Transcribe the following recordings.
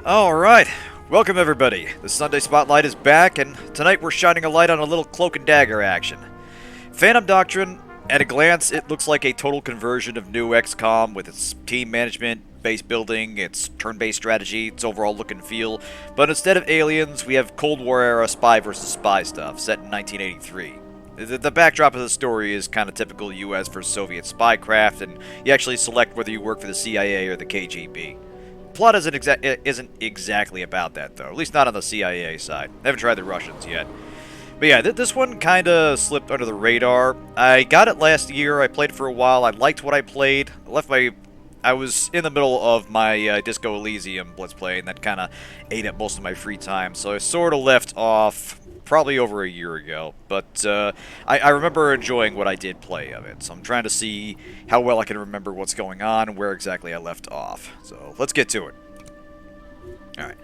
Alright, welcome everybody. The Sunday Spotlight is back, and tonight we're shining a light on a little cloak-and-dagger action. Phantom Doctrine, at a glance, it looks like a total conversion of new XCOM with its team management, base building, its turn-based strategy, its overall look and feel, but instead of aliens, we have Cold War-era spy versus spy stuff, set in 1983. The backdrop of the story is kind of typical US versus Soviet spycraft, and you actually select whether you work for the CIA or the KGB. Plot isn't exactly about that, though. At least not on the CIA side. I haven't tried the Russians yet. But yeah, this one kind of slipped under the radar. I got it last year. I played it for a while. I liked what I played. I was in the middle of my Disco Elysium Let's Play, and that kind of ate up most of my free time. So I sort of left off probably over a year ago. But I remember enjoying what I did play of it. So I'm trying to see how well I can remember what's going on and where exactly I left off. So let's get to it. Alright.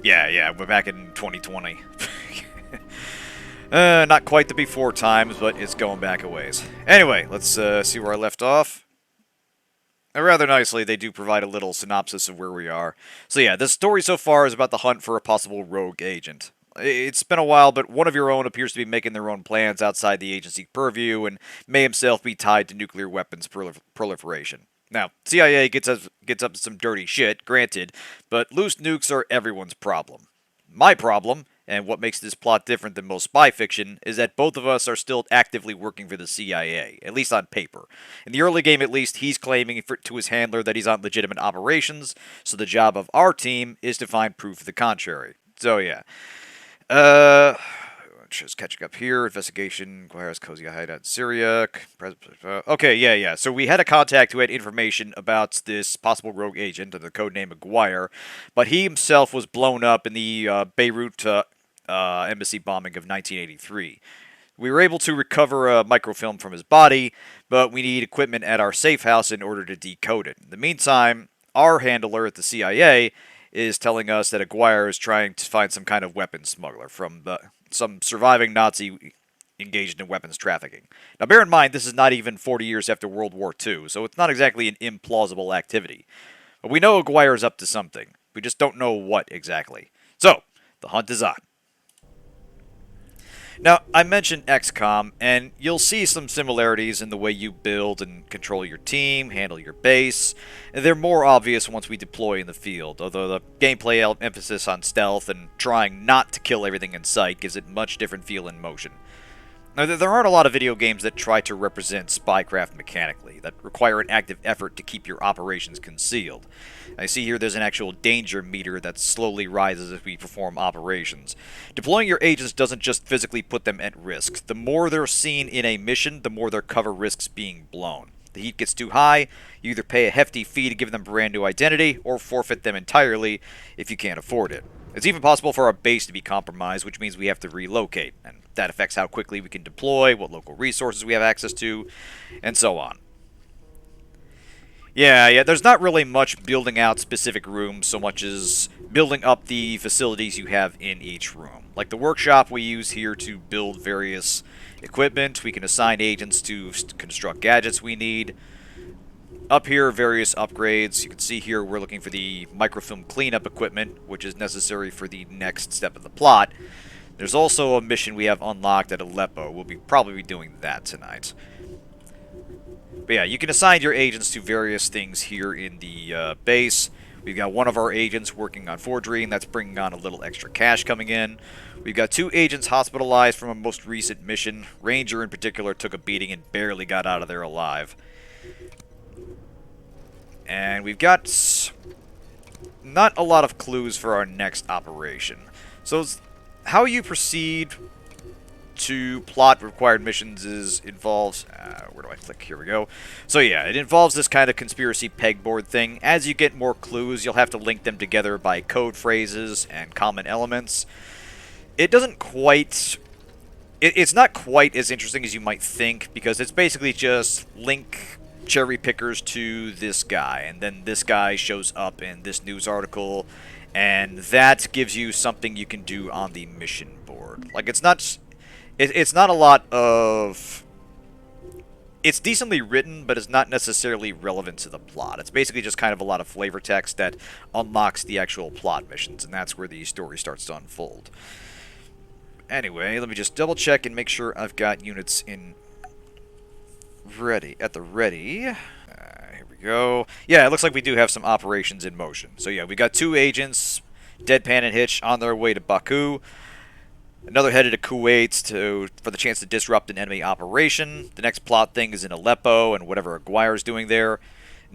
Yeah, we're back in 2020. Not quite the before times, but it's going back a ways. Anyway, let's see where I left off. Rather nicely, they do provide a little synopsis of where we are. So yeah, the story so far is about the hunt for a possible rogue agent. It's been a while, but one of your own appears to be making their own plans outside the agency purview and may himself be tied to nuclear weapons proliferation. Now, CIA gets up to some dirty shit, granted, but loose nukes are everyone's problem. My problem, and what makes this plot different than most spy fiction, is that both of us are still actively working for the CIA, at least on paper. In the early game, at least, he's claiming to his handler that he's on legitimate operations, so the job of our team is to find proof of the contrary. So yeah. Just catching up here. Investigation requires cozy hideout in Syria. Okay, yeah. So we had a contact who had information about this possible rogue agent under the codename Aguirre, but he himself was blown up in the Beirut embassy bombing of 1983. We were able to recover a microfilm from his body, but we need equipment at our safe house in order to decode it. In the meantime, our handler at the CIA is telling us that Aguirre is trying to find some kind of weapons smuggler from some surviving Nazi engaged in weapons trafficking. Now bear in mind, this is not even 40 years after World War II, so it's not exactly an implausible activity. But we know Aguirre is up to something. We just don't know what exactly. So, the hunt is on. Now, I mentioned XCOM, and you'll see some similarities in the way you build and control your team, handle your base. They're more obvious once we deploy in the field, although the gameplay emphasis on stealth and trying not to kill everything in sight gives it much different feel and motion. Now, there aren't a lot of video games that try to represent spycraft mechanically, that require an active effort to keep your operations concealed. I see here there's an actual danger meter that slowly rises as we perform operations. Deploying your agents doesn't just physically put them at risk. The more they're seen in a mission, the more their cover risks being blown. The heat gets too high, you either pay a hefty fee to give them a brand new identity, or forfeit them entirely if you can't afford it. It's even possible for our base to be compromised, which means we have to relocate, and that affects how quickly we can deploy, what local resources we have access to, and so on. Yeah, there's not really much building out specific rooms so much as building up the facilities you have in each room. Like the workshop we use here to build various equipment, we can assign agents to construct gadgets we need. Up here, various upgrades. You can see here we're looking for the microfilm cleanup equipment, which is necessary for the next step of the plot. There's also a mission we have unlocked at Aleppo. We'll probably be doing that tonight. But yeah, you can assign your agents to various things here in the base. We've got one of our agents working on forgery, and that's bringing on a little extra cash coming in. We've got 2 agents hospitalized from a most recent mission. Ranger, in particular, took a beating and barely got out of there alive. And we've got not a lot of clues for our next operation. So how you proceed to plot required missions involves... where do I click? Here we go. So yeah, it involves this kind of conspiracy pegboard thing. As you get more clues, you'll have to link them together by code phrases and common elements. It doesn't quite... It's not quite as interesting as you might think, because it's basically just link cherry pickers to this guy, and then this guy shows up in this news article, and that gives you something you can do on the mission board. Like, it's not a lot of it's decently written, but it's not necessarily relevant to the plot. It's basically just kind of a lot of flavor text that unlocks the actual plot missions, and that's where the story starts to unfold. Anyway, let me just double check and make sure I've got units in at the ready. Here we go. Yeah, it looks like we do have some operations in motion. So yeah, we got 2 agents, Deadpan and Hitch, on their way to Baku. Another headed to Kuwait for the chance to disrupt an enemy operation. The next plot thing is in Aleppo and whatever Aguirre's doing there.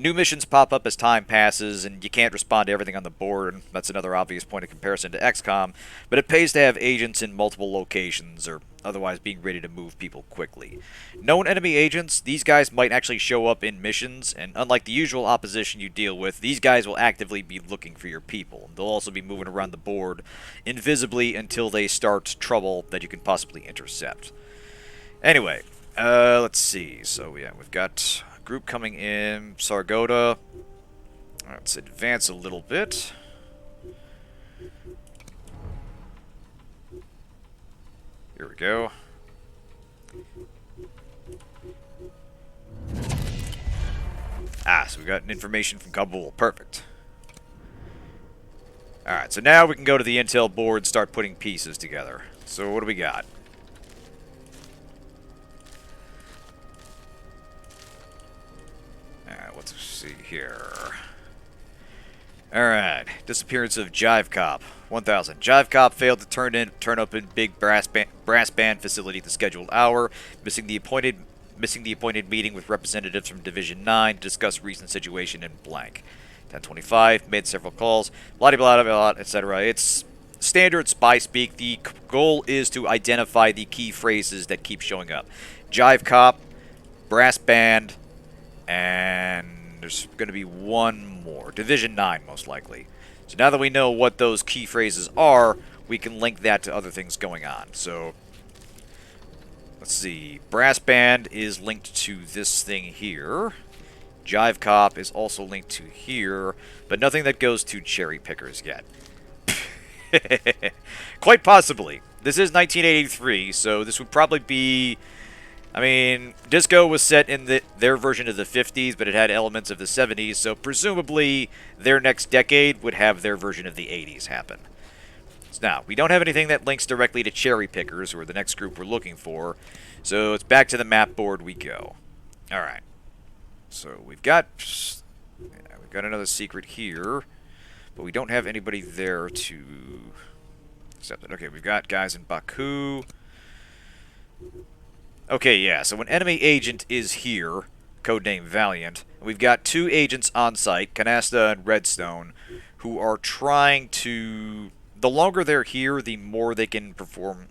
New missions pop up as time passes, and you can't respond to everything on the board, and that's another obvious point of comparison to XCOM, but it pays to have agents in multiple locations, or otherwise being ready to move people quickly. Known enemy agents, these guys might actually show up in missions, and unlike the usual opposition you deal with, these guys will actively be looking for your people. They'll also be moving around the board invisibly until they start trouble that you can possibly intercept. Anyway, let's see. So yeah, we've got group coming in, Sargoda. Let's advance a little bit. Here we go. So we got information from Kabul. Perfect. Alright, so now we can go to the intel board and start putting pieces together. So what do we got? Let's see here. Alright, disappearance of Jive Cop. 1000. Jive Cop failed to turn up in big brass band facility at the scheduled hour, missing the appointed meeting with representatives from Division 9 to discuss recent situation in blank. 1025, made several calls, blah blah blah, etc. It's standard spy speak. The goal is to identify the key phrases that keep showing up. Jive Cop, brass band, and there's going to be one more. Division 9, most likely. So now that we know what those key phrases are, we can link that to other things going on. So, let's see. Brass band is linked to this thing here. Jive Cop is also linked to here, but nothing that goes to cherry pickers yet. Quite possibly. This is 1983, so this would probably be... I mean, disco was set in their version of the 50s, but it had elements of the 70s, so presumably their next decade would have their version of the 80s happen. So now, we don't have anything that links directly to cherry pickers, or the next group we're looking for, so it's back to the map board we go. Alright. So we've got another secret here, but we don't have anybody there to accept it. Okay, we've got guys in Baku. Okay, yeah, so an enemy agent is here, codename Valiant. We've got 2 agents on site, Canasta and Redstone, who are trying to... The longer they're here, the more they can perform...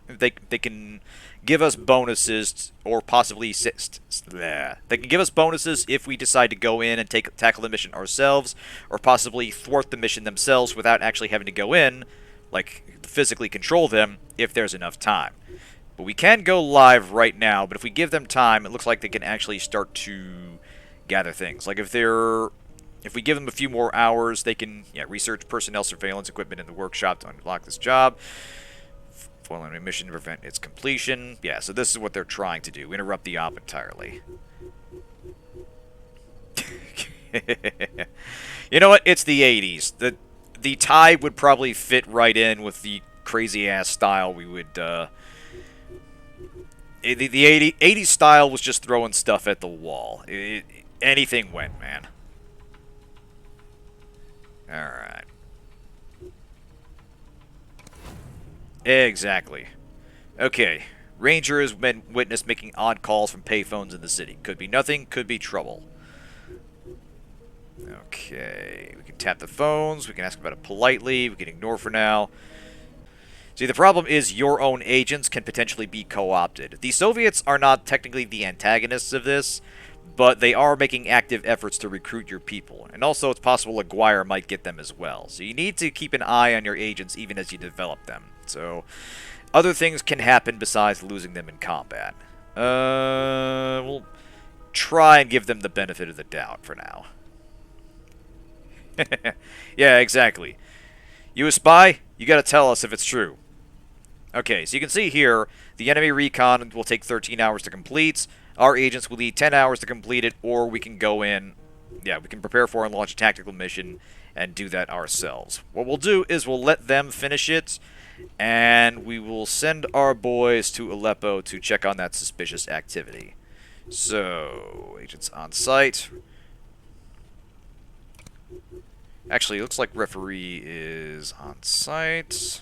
They can give us bonuses, or possibly... They can give us bonuses if we decide to go in and tackle the mission ourselves, or possibly thwart the mission themselves without actually having to go in, like physically control them, if there's enough time. But we can go live right now, but if we give them time, it looks like they can actually start to gather things. Like if we give them a few more hours, they can research personnel surveillance equipment in the workshop to unlock this job. Foil enemy mission to prevent its completion. Yeah, so this is what they're trying to do. Interrupt the op entirely. You know what? It's the 80s. The tie would probably fit right in with the crazy-ass style we would... The 80s style was just throwing stuff at the wall. Anything went, man. Alright. Exactly. Okay. Ranger has been witnessed making odd calls from payphones in the city. Could be nothing, could be trouble. Okay. We can tap the phones, we can ask about it politely, we can ignore for now. See, the problem is your own agents can potentially be co-opted. The Soviets are not technically the antagonists of this, but they are making active efforts to recruit your people. And also, it's possible Aguirre might get them as well. So you need to keep an eye on your agents even as you develop them. So, other things can happen besides losing them in combat. We'll try and give them the benefit of the doubt for now. Yeah, exactly. You a spy? You gotta tell us if it's true. Okay, so you can see here, the enemy recon will take 13 hours to complete. Our agents will need 10 hours to complete it, or we can go in, yeah, we can prepare for and launch a tactical mission and do that ourselves. What we'll do is we'll let them finish it, and we will send our boys to Aleppo to check on that suspicious activity. So, agents on site. Actually, it looks like referee is on site.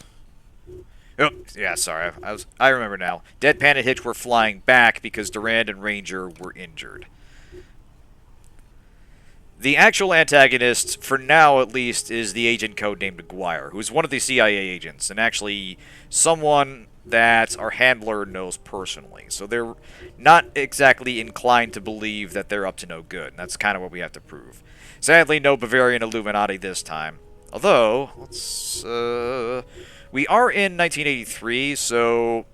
Oh, yeah, sorry. I remember now. Deadpan and Hitch were flying back because Durand and Ranger were injured. The actual antagonist, for now at least, is the agent codenamed Aguirre, who's one of the CIA agents, and actually someone that our handler knows personally. So they're not exactly inclined to believe that they're up to no good, and that's kind of what we have to prove. Sadly, no Bavarian Illuminati this time. Although, let's, we are in 1983, so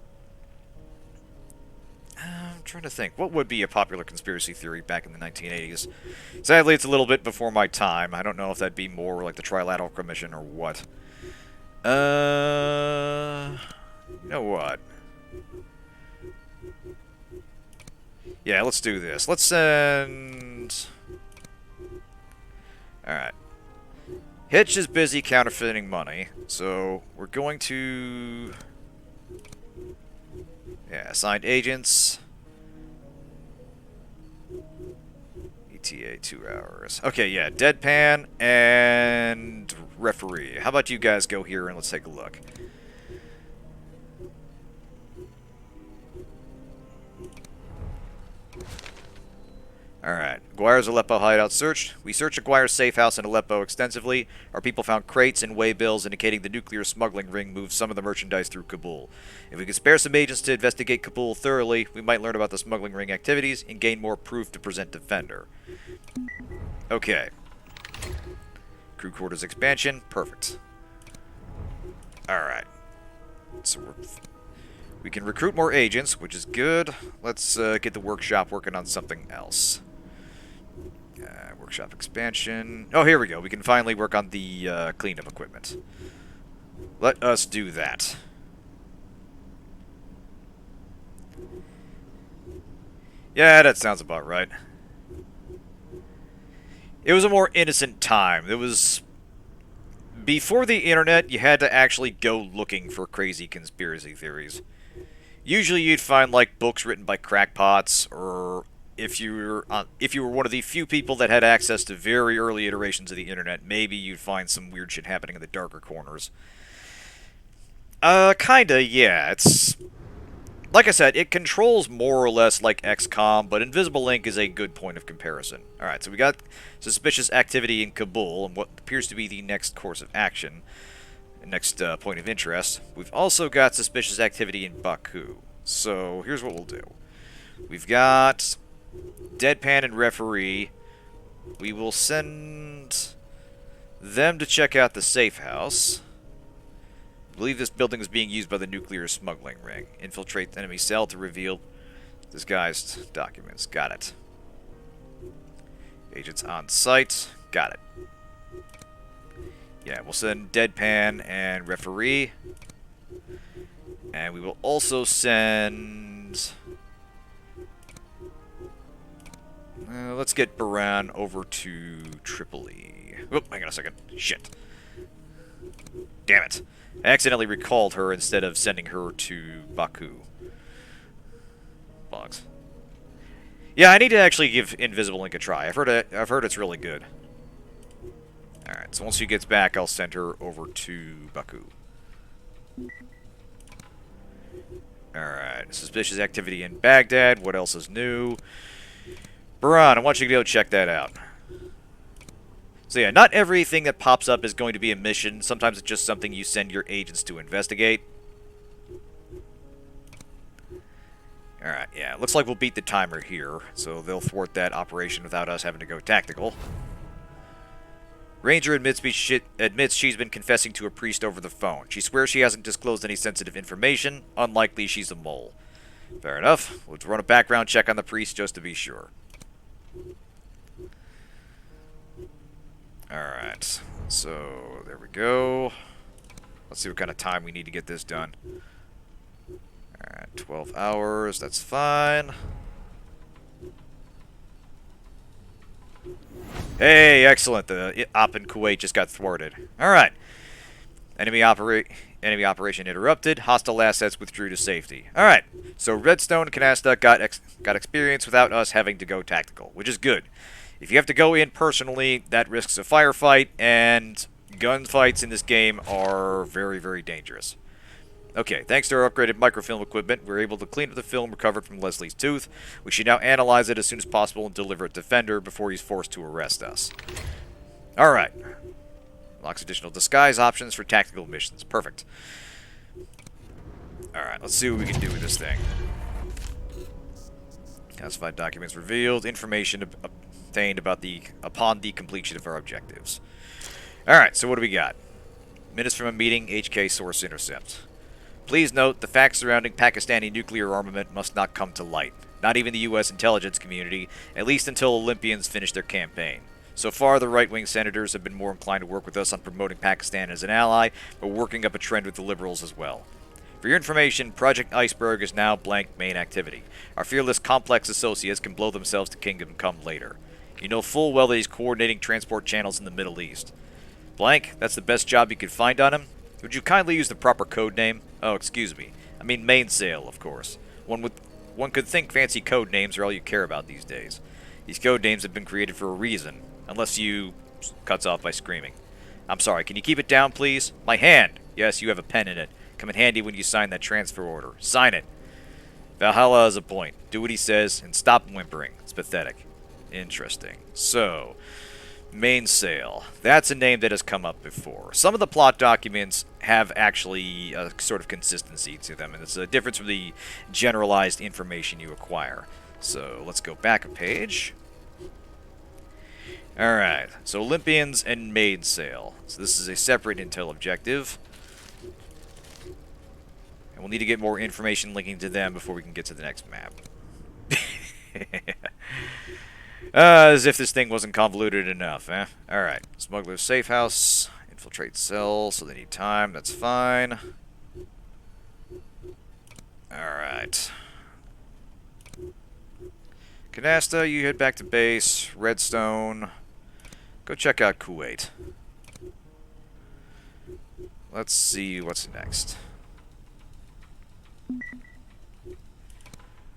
I'm trying to think. What would be a popular conspiracy theory back in the 1980s? Sadly, it's a little bit before my time. I don't know if that'd be more like the Trilateral Commission or what. You know what? Yeah, let's do this. Let's send... Alright. Hitch is busy counterfeiting money, so we're going to... Yeah, assigned agents. ETA 2 hours. Okay, yeah, Deadpan and referee. How about you guys go here and let's take a look. Alright, Aguirre's Aleppo hideout searched. We searched Aguirre's safe house in Aleppo extensively. Our people found crates and waybills indicating the nuclear smuggling ring moved some of the merchandise through Kabul. If we could spare some agents to investigate Kabul thoroughly, we might learn about the smuggling ring activities and gain more proof to present to Fender. Okay. Crew quarters expansion. Perfect. Alright. So we can recruit more agents, which is good. Let's get the workshop working on something else. Workshop expansion. Oh, here we go. We can finally work on the cleanup equipment. Let us do that. Yeah, that sounds about right. It was a more innocent time. It was... Before the internet, you had to actually go looking for crazy conspiracy theories. Usually you'd find, like, books written by crackpots, or if you were one of the few people that had access to very early iterations of the internet, maybe you'd find some weird shit happening in the darker corners. Kinda, yeah. It's... Like I said, it controls more or less like XCOM, but Invisible Ink is a good point of comparison. Alright, so we got suspicious activity in Kabul, and what appears to be the next course of action. Next point of interest. We've also got suspicious activity in Baku. So, here's what we'll do. We've got Deadpan and Referee. We will send them to check out the safe house. I believe this building is being used by the nuclear smuggling ring. Infiltrate the enemy cell to reveal disguised documents. Got it. Agents on site. Got it. Yeah, we'll send Deadpan and Referee. And we will also send... let's get Baran over to Tripoli. Whoop, hang on a second. Shit. Damn it. I accidentally recalled her instead of sending her to Baku. Bugs. Yeah, I need to actually give Invisible Ink a try. I've heard it's really good. Alright, so once she gets back, I'll send her over to Baku. Alright, suspicious activity in Baghdad. What else is new? Baran, I want you to go check that out. So yeah, not everything that pops up is going to be a mission. Sometimes it's just something you send your agents to investigate. Alright, yeah, looks like we'll beat the timer here, so they'll thwart that operation without us having to go tactical. Ranger admits she's been confessing to a priest over the phone. She swears she hasn't disclosed any sensitive information. Unlikely she's a mole. Fair enough. Let's run a background check on the priest just to be sure. Alright, so there we go. Let's see what kind of time we need to get this done. Alright, 12 hours, that's fine. Hey, excellent. The op in Kuwait just got thwarted. Alright. Enemy operation interrupted. Hostile assets withdrew to safety. Alright. So Redstone and Canasta got experience without us having to go tactical, which is good. If you have to go in personally, that risks a firefight, and gunfights in this game are very, very dangerous. Okay, thanks to our upgraded microfilm equipment, we're able to clean up the film recovered from Leslie's tooth. We should now analyze it as soon as possible and deliver it to Fender before he's forced to arrest us. Alright. Unlocks additional disguise options for tactical missions. Perfect. Alright, let's see what we can do with this thing. Classified documents revealed. Information obtained upon the completion of our objectives. Alright, so what do we got? Minutes from a meeting, HK source intercept. Please note, the facts surrounding Pakistani nuclear armament must not come to light. Not even the U.S. intelligence community, at least until Olympians finish their campaign. So far, the right-wing senators have been more inclined to work with us on promoting Pakistan as an ally, but working up a trend with the liberals as well. For your information, Project Iceberg is now blank main activity. Our fearless complex associates can blow themselves to kingdom come later. You know full well that he's coordinating transport channels in the Middle East. Blank, that's the best job you could find on him? Would you kindly use the proper code name? Oh, excuse me. I mean mainsail, of course. One could think fancy code names are all you care about these days. These code names have been created for a reason. Unless you... cuts off by screaming. I'm sorry, can you keep it down, please? My hand! Yes, you have a pen in it. Come in handy when you sign that transfer order. Sign it! Valhalla has a point. Do what he says, and stop whimpering. It's pathetic. Interesting. So... mainsail. That's a name that has come up before. Some of the plot documents have actually a sort of consistency to them, and it's a difference from the generalized information you acquire. So let's go back a page. Alright, so Olympians and mainsail. So this is a separate intel objective. And we'll need to get more information linking to them before we can get to the next map. As if this thing wasn't convoluted enough, eh? Alright. Smuggler's safe house. Infiltrate cell, so they need time. That's fine. Alright. Canasta, you head back to base. Redstone. Go check out Kuwait. Let's see what's next.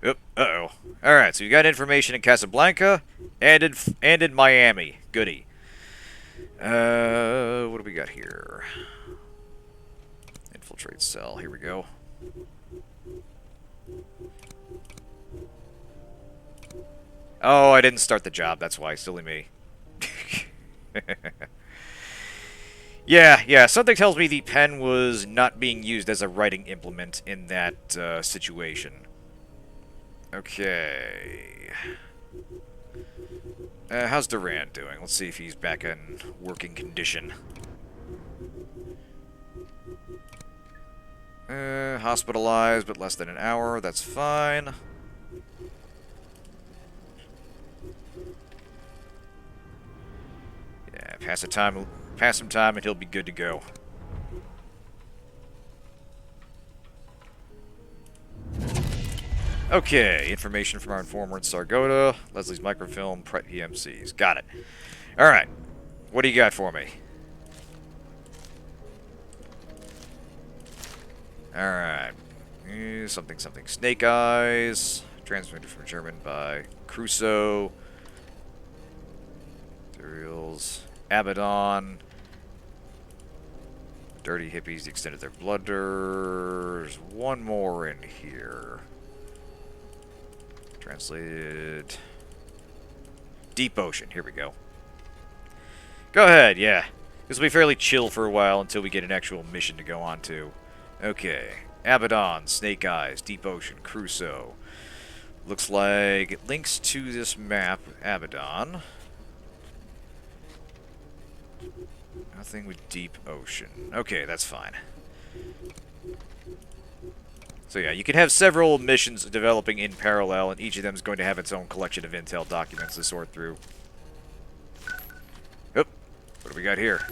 Oop, uh-oh. Alright, so you got information in Casablanca and in Miami. Goody. What do we got here? Infiltrate cell. Here we go. Oh, I didn't start the job. That's why. Silly me. Yeah, something tells me the pen was not being used as a writing implement in that situation. Okay. How's Duran doing? Let's see if he's back in working condition. Hospitalized, but less than an hour. That's fine. Yeah, pass some time, and he'll be good to go. Okay, information from our informant Sargoda, Leslie's microfilm, PMCs. Got it. Alright, what do you got for me? Alright, something. Snake Eyes, transmitted from German by Crusoe. Materials, Abaddon. Dirty hippies extended their blunders. One more in here. Translated. Deep Ocean. Here we go. Go ahead, yeah. This will be fairly chill for a while until we get an actual mission to go on to. Okay. Abaddon, Snake Eyes, Deep Ocean, Crusoe. Looks like it links to this map, Abaddon. Nothing with Deep Ocean. Okay, that's fine. So yeah, you can have several missions developing in parallel, and each of them is going to have its own collection of intel documents to sort through. Oop. What do we got here?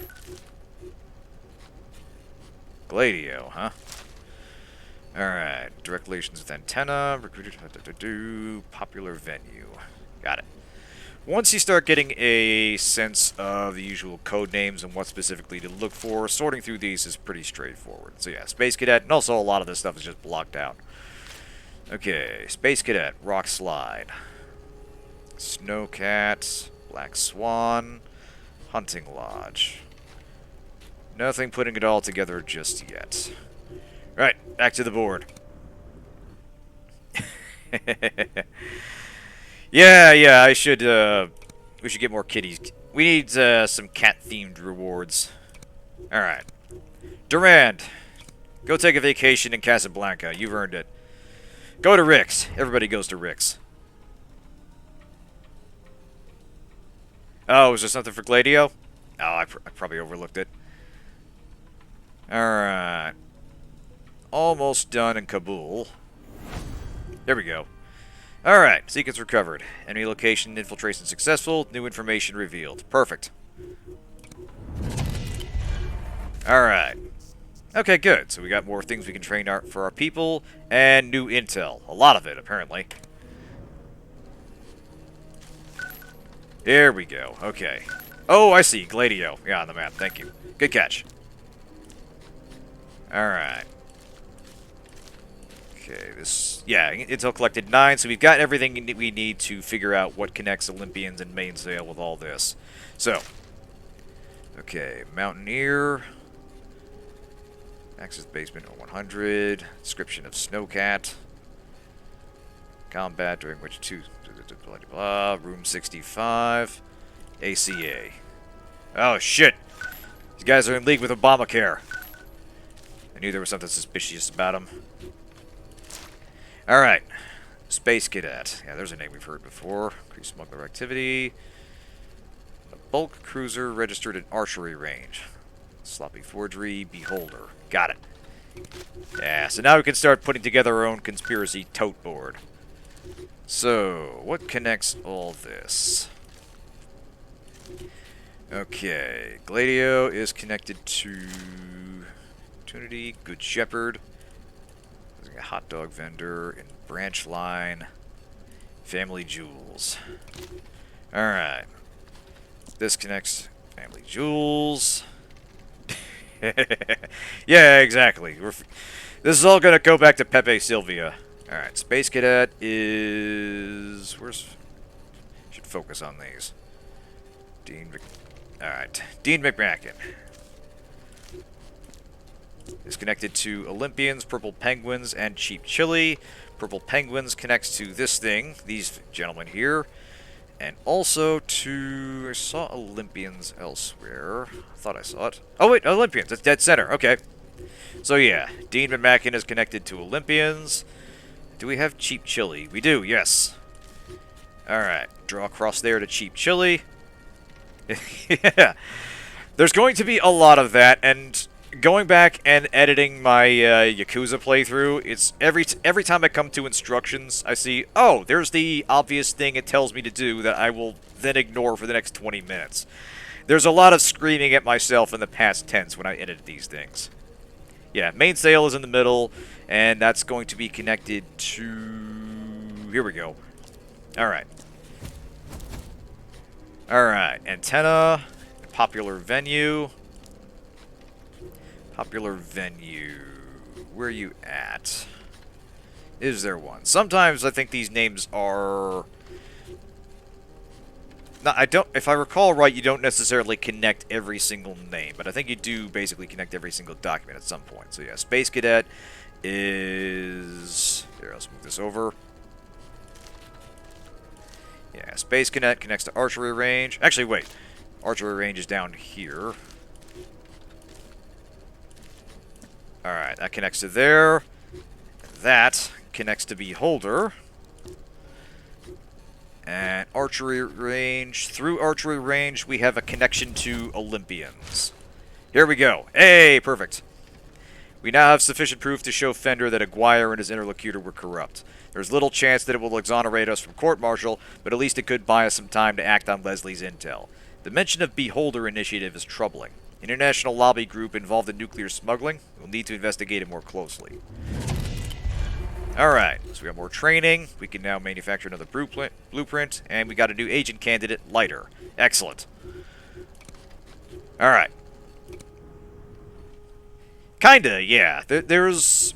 Gladio, huh? Alright. Direct relations with antenna. Recruited. Popular venue. Got it. Once you start getting a sense of the usual code names and what specifically to look for, sorting through these is pretty straightforward. So yeah, Space Cadet, and also a lot of this stuff is just blocked out. Okay, Space Cadet, Rock Slide, Snowcat, Black Swan, Hunting Lodge. Nothing putting it all together just yet. Right, back to the board. Yeah, I should, we should get more kitties. We need, some cat-themed rewards. Alright. Durand, go take a vacation in Casablanca. You've earned it. Go to Rick's. Everybody goes to Rick's. Oh, was there something for Gladio? Oh, I probably overlooked it. Alright. Almost done in Kabul. There we go. Alright, sequence recovered. Enemy location infiltration successful. New information revealed. Perfect. Alright. Okay, good. So we got more things we can train for our people, and new intel. A lot of it, apparently. There we go. Okay. Oh, I see. Gladio. Yeah, on the map. Thank you. Good catch. Alright. Okay, this... Yeah, intel collected 9, so we've got everything we need to figure out what connects Olympians and Mainsail with all this. So. Okay, Mountaineer. Access basement 100. Description of Snowcat. Combat during which two... Blah, blah, blah, room 65. ACA. Oh, shit! These guys are in league with Obamacare. I knew there was something suspicious about them. Alright. Space Cadet. Yeah, there's a name we've heard before. Increased smuggler activity. A bulk cruiser registered in archery range. Sloppy forgery. Beholder. Got it. Yeah, so now we can start putting together our own conspiracy tote board. So, what connects all this? Okay, Gladio is connected to Opportunity, Good Shepherd. There's a hot dog vendor in Branch Line. Family Jewels. Alright. This connects Family Jewels. Yeah, exactly. This is all gonna go back to Pepe Sylvia. Alright, Space Cadet is... Should focus on these. Alright, Dean McMacken. Is connected to Olympians, Purple Penguins, and Cheap Chili. Purple Penguins connects to this thing, these gentlemen here. And also to... I saw Olympians elsewhere. I thought I saw it. Oh wait, Olympians, that's dead center, okay. So yeah, Dean McMacken is connected to Olympians. Do we have Cheap Chili? We do, yes. Alright, draw across there to Cheap Chili. Yeah. There's going to be a lot of that, and going back and editing my Yakuza playthrough, it's every time I come to instructions, I see, oh, there's the obvious thing it tells me to do that I will then ignore for the next 20 minutes. There's a lot of screaming at myself in the past tense when I edit these things. Yeah, Mainsail is in the middle, and that's going to be connected to... Here we go. Alright. Alright, antenna, popular venue. Popular venue. Where are you at? Is there one? Sometimes I think these names are... No, I don't... If I recall right, you don't necessarily connect every single name, but I think you do basically connect every single document at some point. So yeah, Space Cadet is... Here, let's move this over. Yeah, Space Cadet connects to archery range. Actually, wait. Archery range is down here. Alright, that connects to there. That connects to Beholder. And archery range. Through archery range, we have a connection to Olympians. Here we go. Hey, perfect. We now have sufficient proof to show Fender that Aguirre and his interlocutor were corrupt. There's little chance that it will exonerate us from court-martial, but at least it could buy us some time to act on Leslie's intel. The mention of Beholder Initiative is troubling. An international lobby group involved in nuclear smuggling will need to investigate it more closely. Alright, so we got more training. We can now manufacture another blueprint. And we got a new agent candidate, Lighter. Excellent. Alright. Kinda, yeah. There's...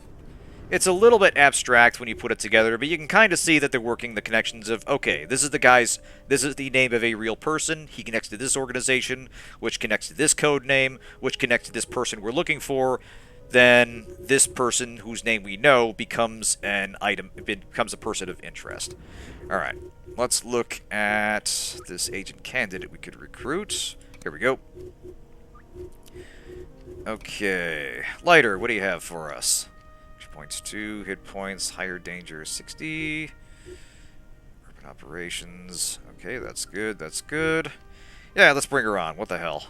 It's a little bit abstract when you put it together, but you can kind of see that they're working the connections of, okay, this is the name of a real person, he connects to this organization, which connects to this code name, which connects to this person we're looking for, then this person whose name we know becomes an item, becomes a person of interest. Alright, let's look at this agent candidate we could recruit. Here we go. Okay, Lighter, what do you have for us? Points 2, hit points, higher danger 60. Urban operations. Okay, that's good, that's good. Yeah, let's bring her on. What the hell?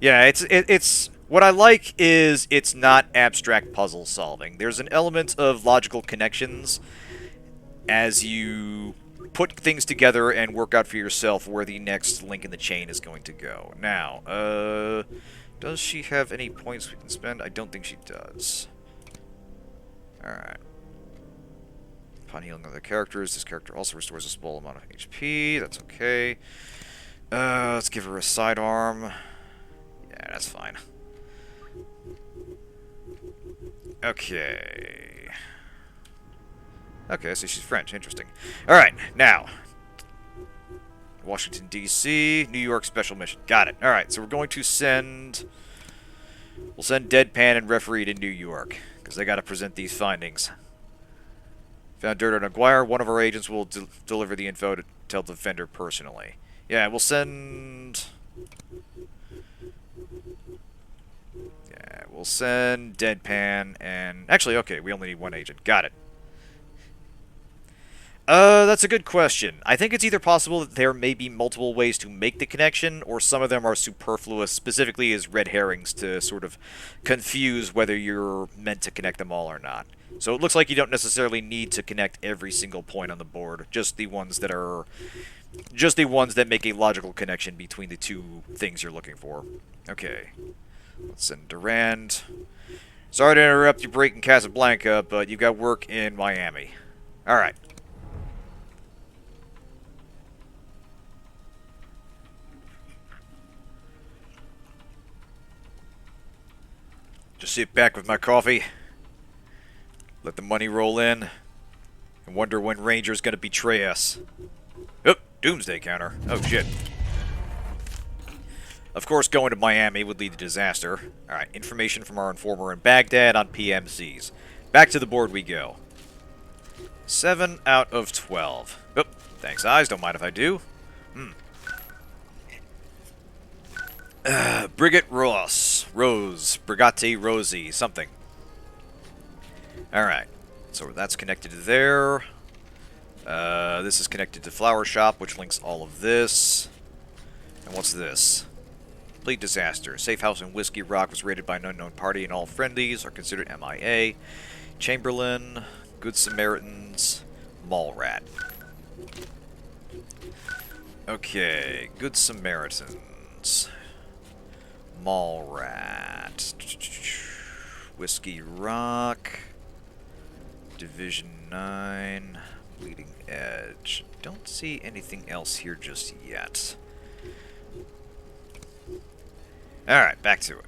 Yeah, it's what I like is it's not abstract puzzle solving. There's an element of logical connections as you put things together and work out for yourself where the next link in the chain is going to go. Now, does she have any points we can spend? I don't think she does. Alright. Upon healing other characters, this character also restores a small amount of HP. That's okay. Let's give her a sidearm. Yeah, that's fine. Okay. Okay, so she's French. Interesting. Alright, now. Washington, D.C. New York Special Mission. Got it. Alright, so we're going to send... We'll send Deadpan and Referee to New York, because they got to present these findings. Found dirt on Aguirre. One of our agents will deliver the info to tell the vendor personally. Yeah, we'll send... Yeah, we'll send Deadpan and... Actually, okay, we only need one agent. Got it. That's a good question. I think it's either possible that there may be multiple ways to make the connection, or some of them are superfluous, specifically as red herrings to sort of confuse whether you're meant to connect them all or not. So it looks like you don't necessarily need to connect every single point on the board, just the ones that make a logical connection between the two things you're looking for. Okay. Let's send Durand. Sorry to interrupt your break in Casablanca, but you've got work in Miami. Alright. Just sit back with my coffee, let the money roll in, and wonder when Ranger's gonna betray us. Oh, doomsday counter. Oh, shit. Of course, going to Miami would lead to disaster. Alright, information from our informer in Baghdad on PMCs. Back to the board we go. 7 out of 12. Oh, thanks, eyes. Don't mind if I do. Brigette Brigate Rosie, something. Alright, so that's connected to there. This is connected to Flower Shop, which links all of this. And what's this? Complete disaster. Safe house in Whiskey Rock was raided by an unknown party, and all friendlies are considered MIA. Chamberlain, Good Samaritans, Mall Rat. Okay, Good Samaritans. Mall Rat. Whiskey Rock. Division 9. Bleeding Edge. Don't see anything else here just yet. Alright, back to it.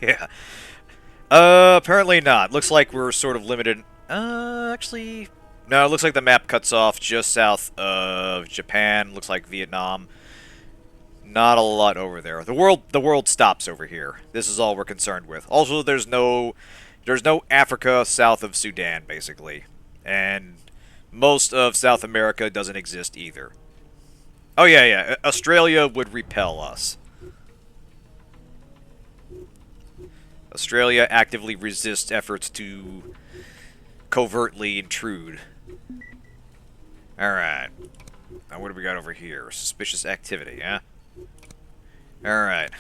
Yeah. Apparently not. Looks like we're sort of limited. Actually... No, it looks like the map cuts off just south of Japan. Looks like Vietnam. Not a lot over there. The world stops over here. This is all we're concerned with. Also, there's no Africa south of Sudan, basically. And most of South America doesn't exist either. Oh, yeah. Australia would repel us. Australia actively resists efforts to covertly intrude. Alright. Now, what do we got over here? Suspicious activity, huh? Alright.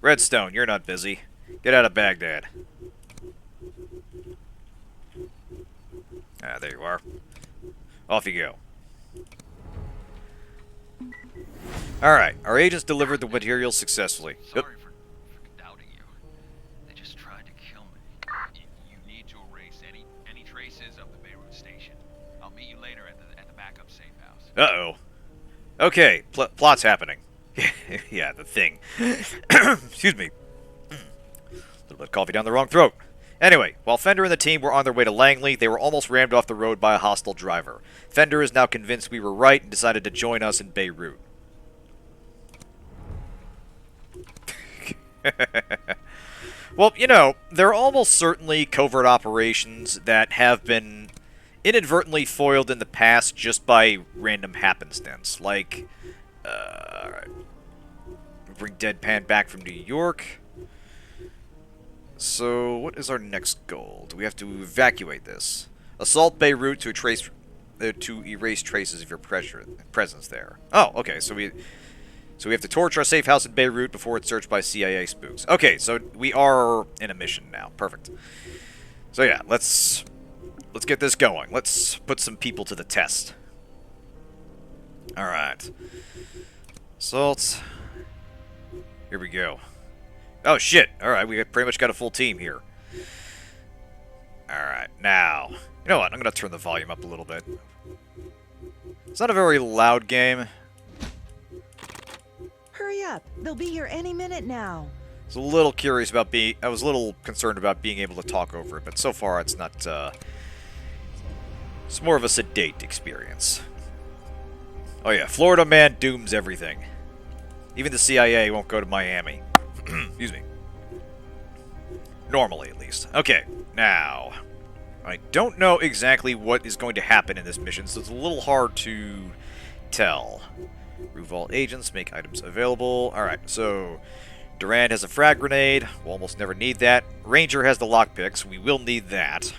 Redstone, you're not busy. Get out of Baghdad. Ah, there you are. Off you go. Alright, our agents delivered the materials successfully. Sorry for doubting you. They just tried to kill me. You need to erase any traces of the Beirut station. I'll meet you later at the backup safe house. Uh-oh. Okay, plot's happening. Yeah, the thing. Excuse me. A little bit of coffee down the wrong throat. Anyway, while Fender and the team were on their way to Langley, they were almost rammed off the road by a hostile driver. Fender is now convinced we were right and decided to join us in Beirut. Well, you know, there are almost certainly covert operations that have been inadvertently foiled in the past just by random happenstance. Like, alright. Bring Deadpan back from New York. So, what is our next goal? Do we have to evacuate this? Assault Beirut to erase traces of your presence there. Oh, okay, so we have to torch our safe house in Beirut before it's searched by CIA spooks. Okay, so we are in a mission now. Perfect. So yeah, let's get this going. Let's put some people to the test. Alright. Assault. Here we go. Oh, shit. Alright, we pretty much got a full team here. Alright, now. You know what? I'm going to turn the volume up a little bit. It's not a very loud game. Hurry up. They'll be here any minute now. I was a little curious about I was a little concerned about being able to talk over it, but so far it's not, it's more of a sedate experience. Oh yeah, Florida man dooms everything. Even the CIA won't go to Miami. Excuse me. Normally, at least. Okay, now... I don't know exactly what is going to happen in this mission, so it's a little hard to tell. Remove all agents, make items available. Alright, so... Durand has a frag grenade. We'll almost never need that. Ranger has the lockpicks. We will need that.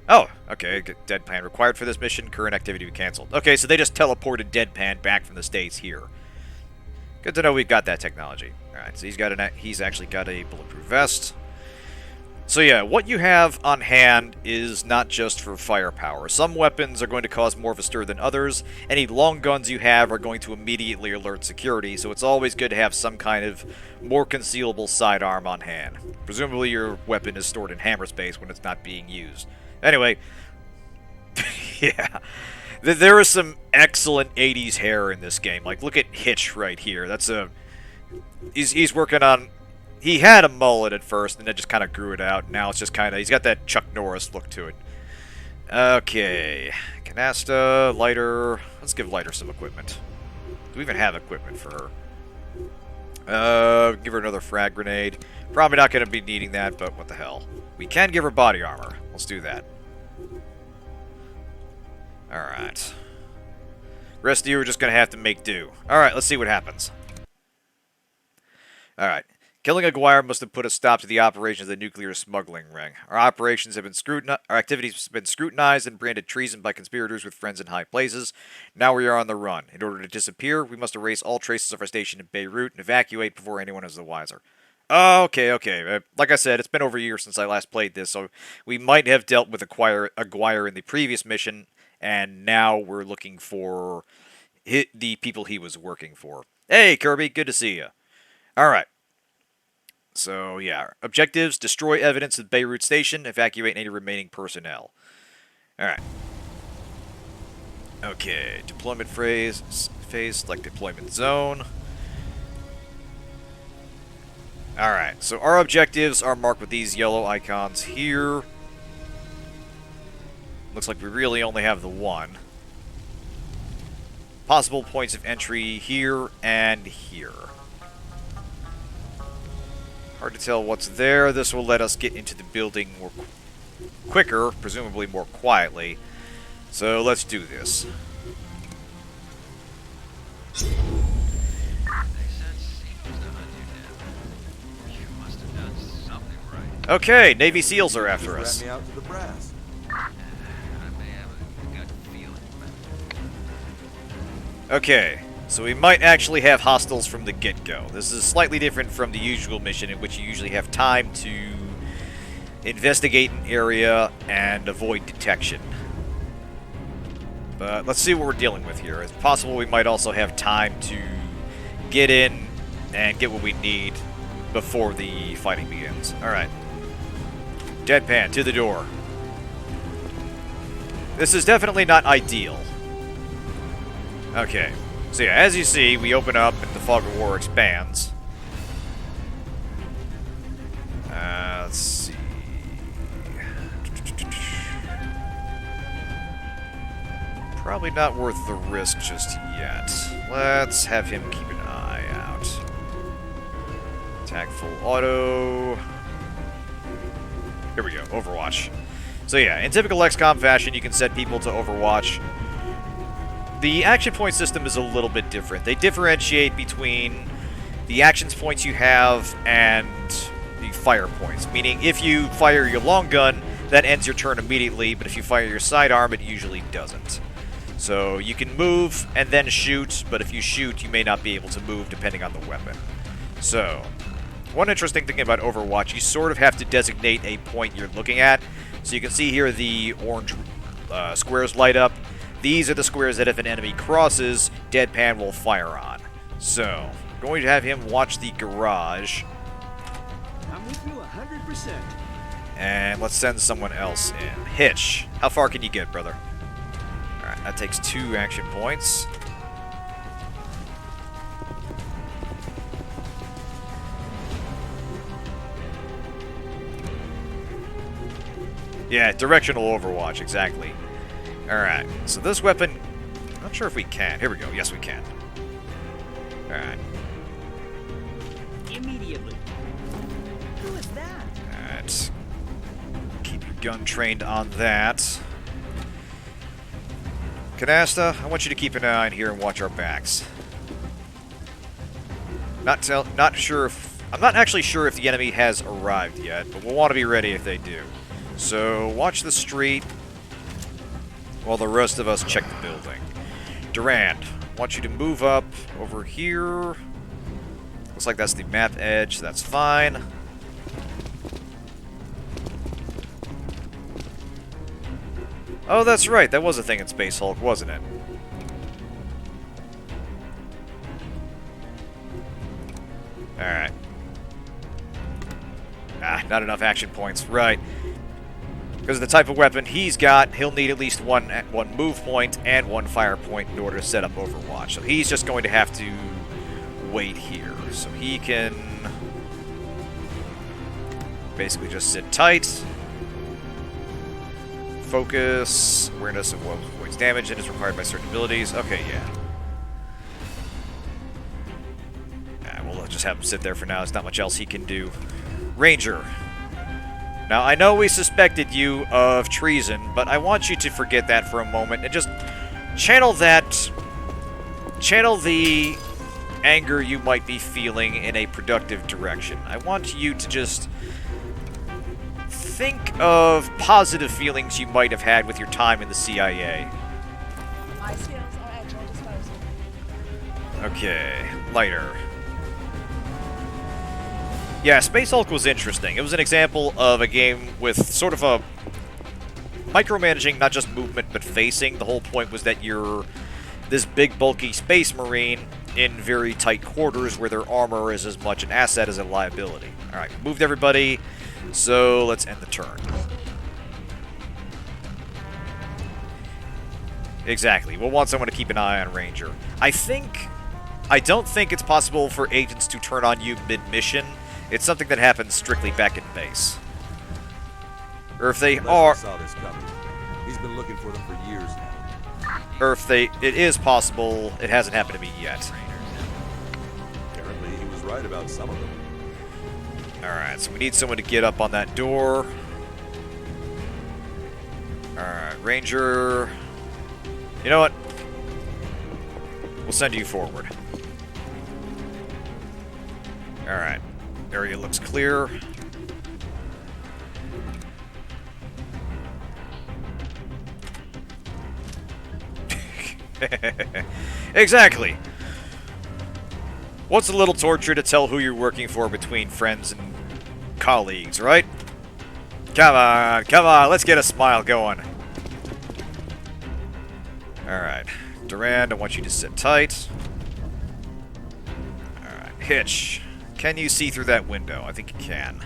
Oh, okay. Deadpan required for this mission. Current activity cancelled. Okay, so they just teleported Deadpan back from the States here. Good to know we've got that technology. Alright, so he's actually got a bulletproof vest. So yeah, what you have on hand is not just for firepower. Some weapons are going to cause more of a stir than others. Any long guns you have are going to immediately alert security, so it's always good to have some kind of more concealable sidearm on hand. Presumably your weapon is stored in hammer space when it's not being used. Anyway, yeah, there is some excellent 80s hair in this game. Like, look at Hitch right here. That's a... He's working on... He had a mullet at first, and then just kind of grew it out. Now it's just kind of... He's got that Chuck Norris look to it. Okay. Canasta, lighter... Let's give lighter some equipment. Do we even have equipment for her? Give her another frag grenade. Probably not going to be needing that, but what the hell. We can give her body armor. Let's do that. Alright. Rest of you are just going to have to make do. Alright, let's see what happens. Alright. Killing Aguirre must have put a stop to the operations of the nuclear smuggling ring. Our operations have been our activities have been scrutinized and branded treason by conspirators with friends in high places. Now we are on the run. In order to disappear, we must erase all traces of our station in Beirut and evacuate before anyone is the wiser. Okay. Like I said, it's been over a year since I last played this, so we might have dealt with Aguirre in the previous mission, and now we're looking for the people he was working for. Hey, Kirby, good to see you. Alright. So, yeah. Objectives, destroy evidence at Beirut Station, evacuate any remaining personnel. Alright. Okay, deployment phase, select deployment zone. Alright, so our objectives are marked with these yellow icons here. Looks like we really only have the one. Possible points of entry here and here. Hard to tell what's there. This will let us get into the building more quicker, presumably more quietly. So let's do this. Okay, Navy SEALs are after us. Okay, so we might actually have hostiles from the get-go. This is slightly different from the usual mission in which you usually have time to investigate an area and avoid detection. But let's see what we're dealing with here. It's possible we might also have time to get in and get what we need before the fighting begins. Alright. Deadpan, to the door. This is definitely not ideal. Okay. So yeah, as you see, we open up and the fog of war expands. Let's see. Probably not worth the risk just yet. Let's have him keep an eye out. Attack full auto. Here we go, Overwatch. So yeah, in typical XCOM fashion, you can set people to Overwatch. The action point system is a little bit different. They differentiate between the actions points you have and the fire points. Meaning, if you fire your long gun, that ends your turn immediately, but if you fire your sidearm, it usually doesn't. So you can move and then shoot, but if you shoot, you may not be able to move depending on the weapon. So, one interesting thing about Overwatch, you sort of have to designate a point you're looking at. So you can see here the orange squares light up. These are the squares that if an enemy crosses, Deadpan will fire on. So, I'm going to have him watch the garage. I'm with you 100%. And let's send someone else in. Hitch, how far can you get, brother? Alright, that takes 2 action points. Yeah, directional Overwatch, exactly. Alright, so this weapon... Not sure if we can. Here we go. Yes, we can. Alright. Immediately. Who is that? Alright. Keep your gun trained on that. Canasta, I want you to keep an eye on here and watch our backs. I'm not actually sure if the enemy has arrived yet, but we'll want to be ready if they do. So, watch the street while the rest of us check the building. Durand, I want you to move up over here. Looks like that's the map edge, so that's fine. Oh, that's right, that was a thing in Space Hulk, wasn't it? Alright. Ah, not enough action points, right. Because of the type of weapon he's got, he'll need at least one move point and 1 fire point in order to set up Overwatch. So he's just going to have to wait here. So he can basically just sit tight. Focus, awareness of what avoids damage and is required by certain abilities. Okay, yeah. We'll just have him sit there for now. There's not much else he can do. Ranger. Now, I know we suspected you of treason, but I want you to forget that for a moment and just channel the anger you might be feeling in a productive direction. I want you to just think of positive feelings you might have had with your time in the CIA. My skills are at your disposal. Okay, lighter. Yeah, Space Hulk was interesting. It was an example of a game with sort of a micromanaging, not just movement, but facing. The whole point was that you're this big, bulky space marine in very tight quarters where their armor is as much an asset as a liability. Alright, moved everybody, so let's end the turn. Exactly, we'll want someone to keep an eye on Ranger. I don't think it's possible for agents to turn on you mid-mission. It's something that happens strictly back in base. Or if they are... saw this coming. He's been looking for them for years now. Or if it is possible, it hasn't happened to me yet. Apparently he was right about some of them. Alright, so we need someone to get up on that door. Alright, Ranger... You know what? We'll send you forward. Alright. Area looks clear. Exactly. What's a little torture to tell who you're working for between friends and colleagues, right? Come on, let's get a smile going. Alright. Durand, I want you to sit tight. Alright. Hitch. Can you see through that window? I think you can.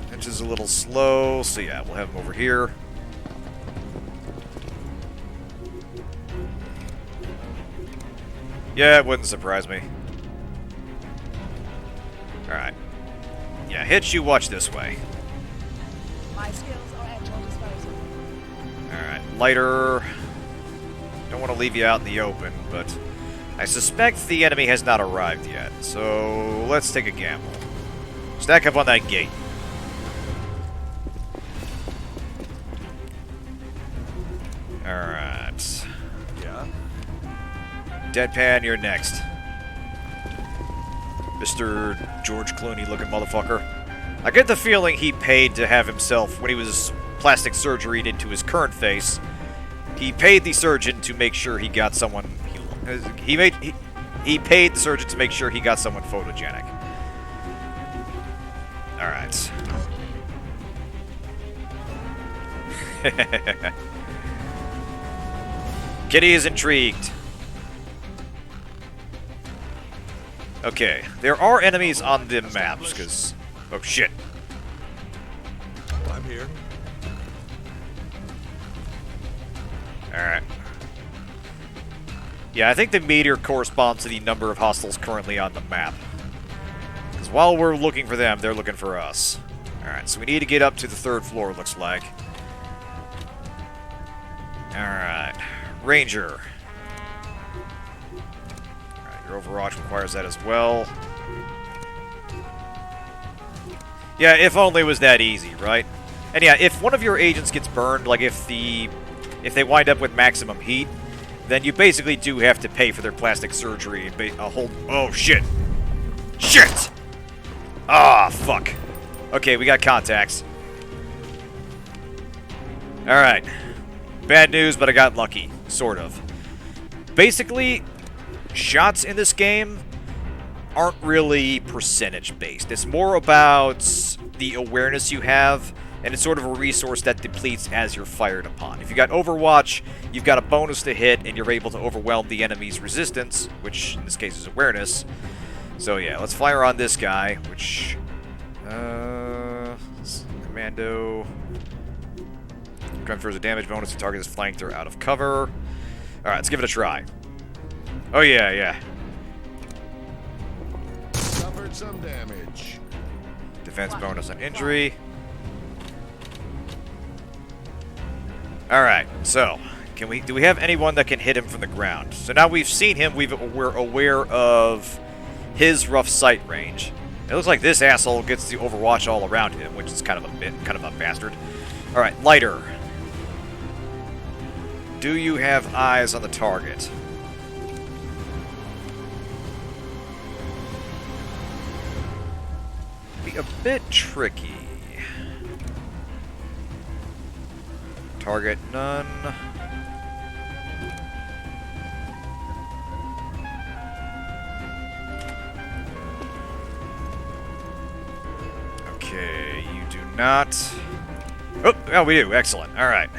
Hitch is a little slow, so yeah, we'll have him over here. Yeah, it wouldn't surprise me. Alright. Yeah, Hitch, you watch this way. My skills are at your disposal. Alright, lighter. Don't want to leave you out in the open, but I suspect the enemy has not arrived yet, so let's take a gamble. Stack up on that gate. Alright. Yeah? Deadpan, you're next. Mr. George Clooney looking motherfucker. I get the feeling he paid to have himself, when he was plastic surgeryed into his current face, he paid the surgeon to make sure he got someone... He paid the surgeon to make sure he got someone photogenic. Alright. Kitty is intrigued. Okay, there are enemies on the maps, because... Oh, shit. I'm here. Alright. Yeah, I think the meteor corresponds to the number of hostiles currently on the map. Because while we're looking for them, they're looking for us. Alright, so we need to get up to the 3rd floor, it looks like. Alright. Ranger. Alright, your Overwatch requires that as well. Yeah, if only it was that easy, right? And yeah, if one of your agents gets burned, like if they wind up with maximum heat, then you basically do have to pay for their plastic surgery and a whole... Oh, shit! Shit! Ah, fuck. Okay, we got contacts. Alright. Bad news, but I got lucky. Sort of. Basically, shots in this game aren't really percentage-based. It's more about the awareness you have, and it's sort of a resource that depletes as you're fired upon. If you got Overwatch, you've got a bonus to hit, and you're able to overwhelm the enemy's resistance, which in this case is awareness. So yeah, let's fire on this guy, which... Commando... Confers a damage bonus to target is flanked or out of cover. Alright, let's give it a try. Oh yeah, yeah. Suffered some damage. Defense bonus on injury. Alright, so do we have anyone that can hit him from the ground? So now we've seen him, we're aware of his rough sight range. It looks like this asshole gets the Overwatch all around him, which is kind of a bastard. Alright, lighter. Do you have eyes on the target? Be a bit tricky. Target none. Okay, you do not. Oh, yeah, we do. Excellent. All right.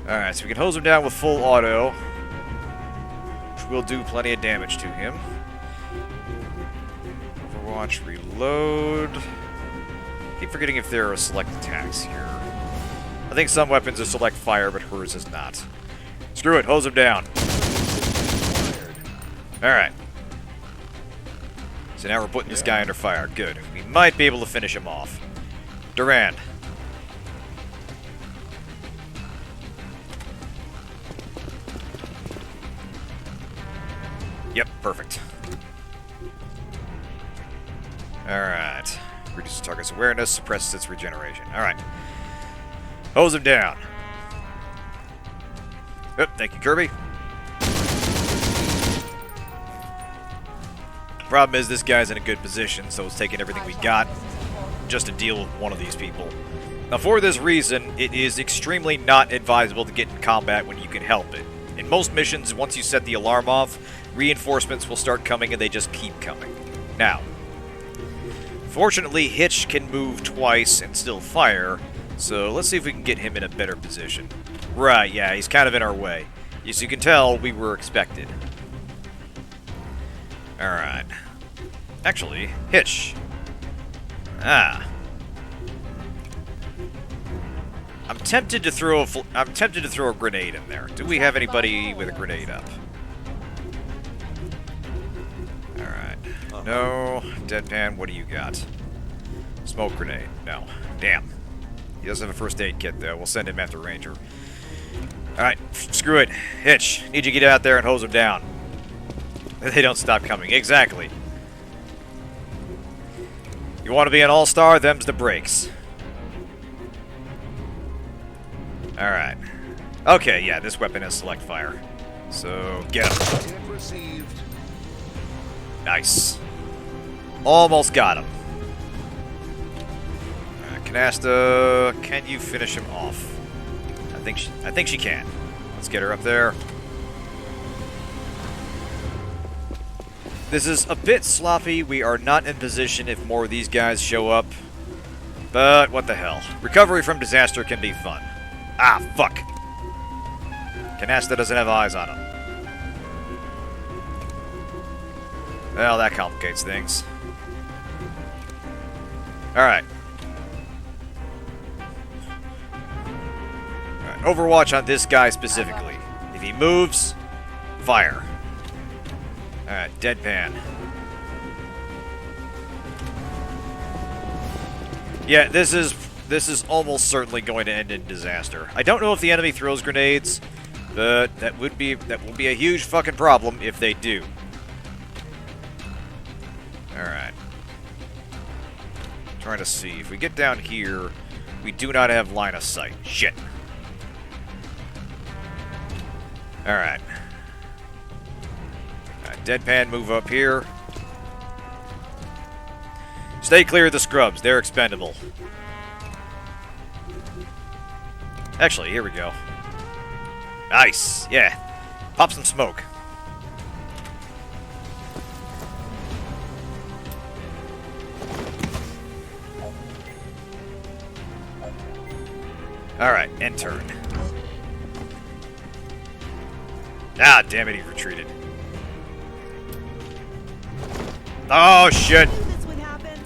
All right, so we can hose him down with full auto, which will do plenty of damage to him. Overwatch, reload. Keep forgetting if there are select attacks here. I think some weapons are select fire, but hers is not. Screw it, hose him down. Alright. So now we're putting this guy under fire. Good. We might be able to finish him off. Durand. Yep, perfect. Alright. Reduces target's awareness, suppresses its regeneration. Alright. Hose him down. Oh, thank you, Kirby. Problem is, this guy's in a good position, so it's taking everything we got just to deal with one of these people. Now, for this reason, it is extremely not advisable to get in combat when you can help it. In most missions, once you set the alarm off, reinforcements will start coming and they just keep coming. Now, fortunately, Hitch can move twice and still fire, So let's see if we can get him in a better position. Right, yeah, he's kind of in our way. As you can tell, we were expected. Alright. Actually, Hitch. Ah. I'm tempted to throw a grenade in there. Do we have anybody with a grenade up? Alright. No. Deadpan, what do you got? Smoke grenade. No. Damn. He doesn't have a first aid kit, though. We'll send him after Ranger. Alright, screw it. Hitch, need you to get out there and hose them down. They don't stop coming. Exactly. You want to be an all-star? Them's the breaks. Alright. Okay, yeah, this weapon has select fire. So, get him. Hit received. Nice. Almost got him. Canasta, can you finish him off? I think she can. Let's get her up there. This is a bit sloppy. We are not in position if more of these guys show up. But what the hell. Recovery from disaster can be fun. Ah, fuck. Canasta doesn't have eyes on him. Well, that complicates things. Alright. Overwatch on this guy specifically. If he moves, fire. Alright, deadpan. Yeah, this is almost certainly going to end in disaster. I don't know if the enemy throws grenades, but that will be a huge fucking problem if they do. Alright. Trying to see. If we get down here, we do not have line of sight. Shit. Alright. Deadpan, move up here. Stay clear of the scrubs. They're expendable. Actually, here we go. Nice. Yeah. Pop some smoke. Alright, end turn. Ah, damn it, he retreated. Oh, shit. This would happen.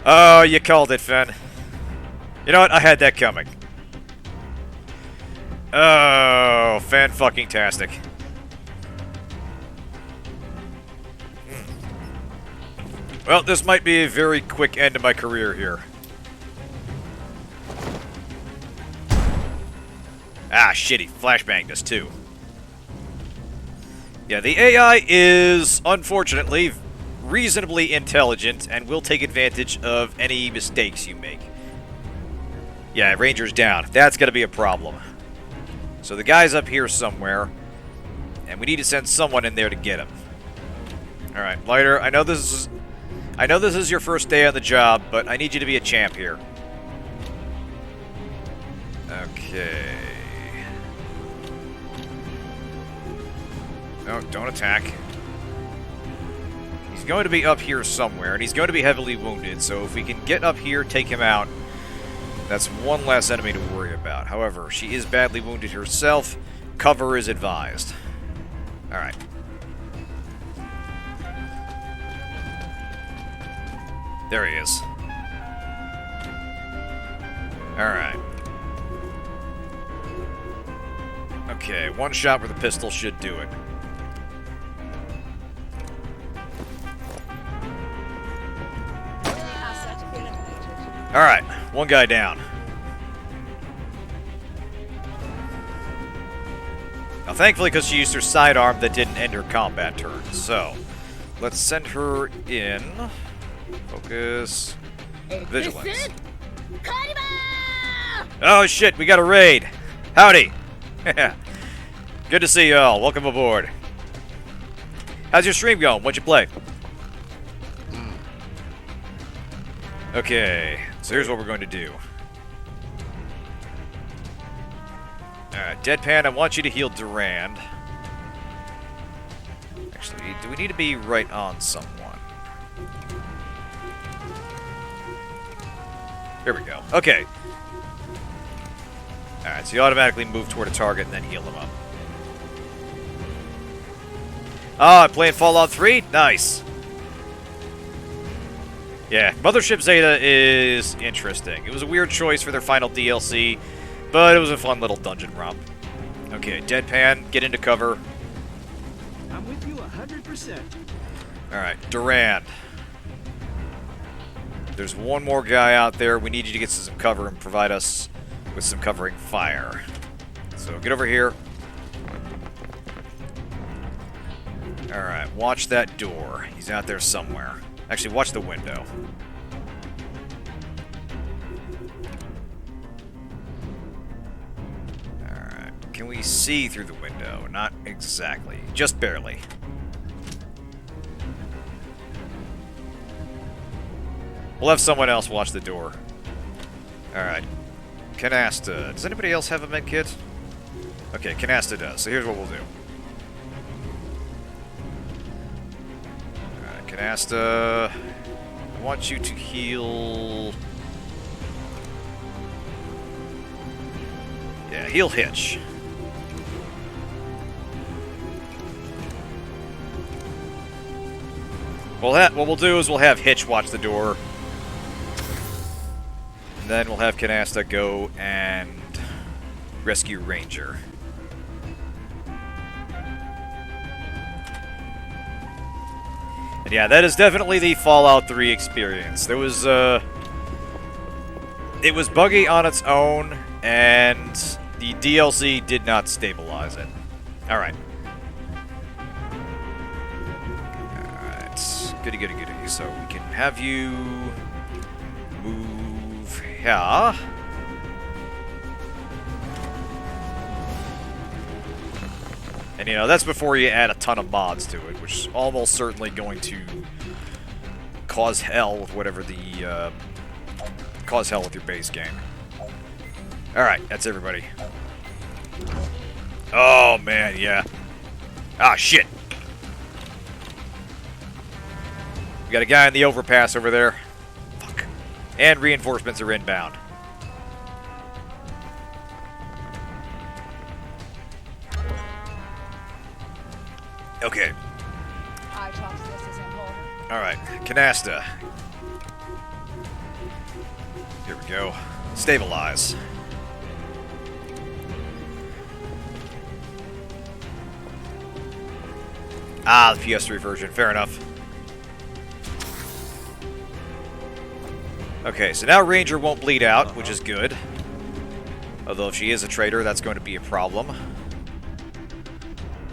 Oh, you called it, Fen. You know what? I had that coming. Oh, fan-fucking-tastic. Well, this might be a very quick end to my career here. Ah, shit, he flashbanged us, too. Yeah, the AI is, unfortunately, reasonably intelligent and will take advantage of any mistakes you make. Yeah, Ranger's down. That's going to be a problem. So the guy's up here somewhere, and we need to send someone in there to get him. Alright, Lighter, I know this is your first day on the job, but I need you to be a champ here. Okay. No, don't attack. He's going to be up here somewhere, and he's going to be heavily wounded, so if we can get up here, take him out, that's one less enemy to worry about. However, she is badly wounded herself. Cover is advised. Alright. There he is. Alright. Okay, one shot with a pistol should do it. Alright, one guy down. Now, thankfully, because she used her sidearm, that didn't end her combat turn. So, let's send her in. Focus. Vigilance. Oh, shit, we got a raid. Howdy. Good to see you all. Welcome aboard. How's your stream going? What'd you play? Okay, so here's what we're going to do. Alright, Deadpan, I want you to heal Durand. Actually, do we need to be right on someone? Here we go. Okay. Alright, so you automatically move toward a target and then heal them up. Ah, playing Fallout 3? Nice. Yeah, Mothership Zeta is interesting. It was a weird choice for their final DLC, but it was a fun little dungeon romp. Okay, Deadpan, get into cover. I'm with you 100%. Alright, Durand. There's one more guy out there. We need you to get some cover and provide us with some covering fire. So get over here. Alright, watch that door. He's out there somewhere. Actually, watch the window. Alright, can we see through the window? Not exactly. Just barely. We'll have someone else watch the door. Alright. Canasta. Does anybody else have a med kit? Okay, Canasta does. So here's what we'll do. Alright, Canasta. I want you to heal... Yeah, heal Hitch. Well, what we'll do is we'll have Hitch watch the door. Then we'll have Canasta go and rescue Ranger. And yeah, that is definitely the Fallout 3 experience. There was, it was buggy on its own, and the DLC did not stabilize it. Alright. Alright. Goody, goody, goody. So we can have you move here. And, you know, that's before you add a ton of mods to it, which is almost certainly going to cause hell with whatever the, cause hell with your base game. Alright, that's everybody. Oh, man, yeah. Ah, shit. We got a guy in the overpass over there. Fuck. And reinforcements are inbound. Okay. I trust this is important. Alright. Canasta. Here we go. Stabilize. Ah, the PS3 version. Fair enough. Okay, so now Ranger won't bleed out, which is good. Although if she is a traitor, that's going to be a problem.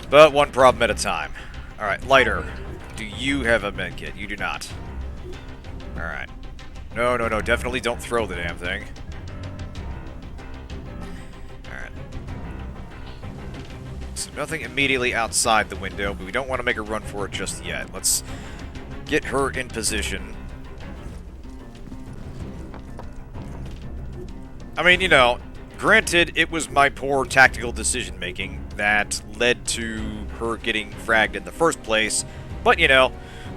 But one problem at a time. Alright, Lighter. Do you have a medkit? You do not. Alright. No, no, no. Definitely don't throw the damn thing. Alright. So nothing immediately outside the window, but we don't want to make her run for it just yet. Let's get her in position. I mean, you know, granted, it was my poor tactical decision-making that led to her getting fragged in the first place, but, you know,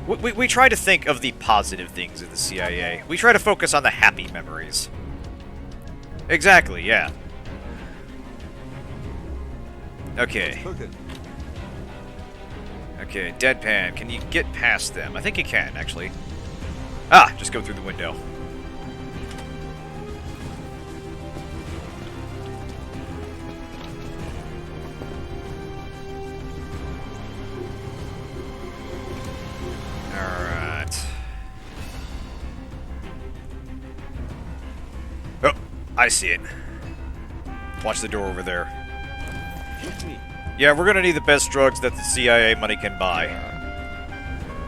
we try to think of the positive things of the CIA. We try to focus on the happy memories. Exactly, yeah. Okay. Okay, Deadpan, can you get past them? I think you can, actually. Ah, just go through the window. Oh, I see it. Watch the door over there. Yeah, we're gonna need the best drugs that the CIA money can buy.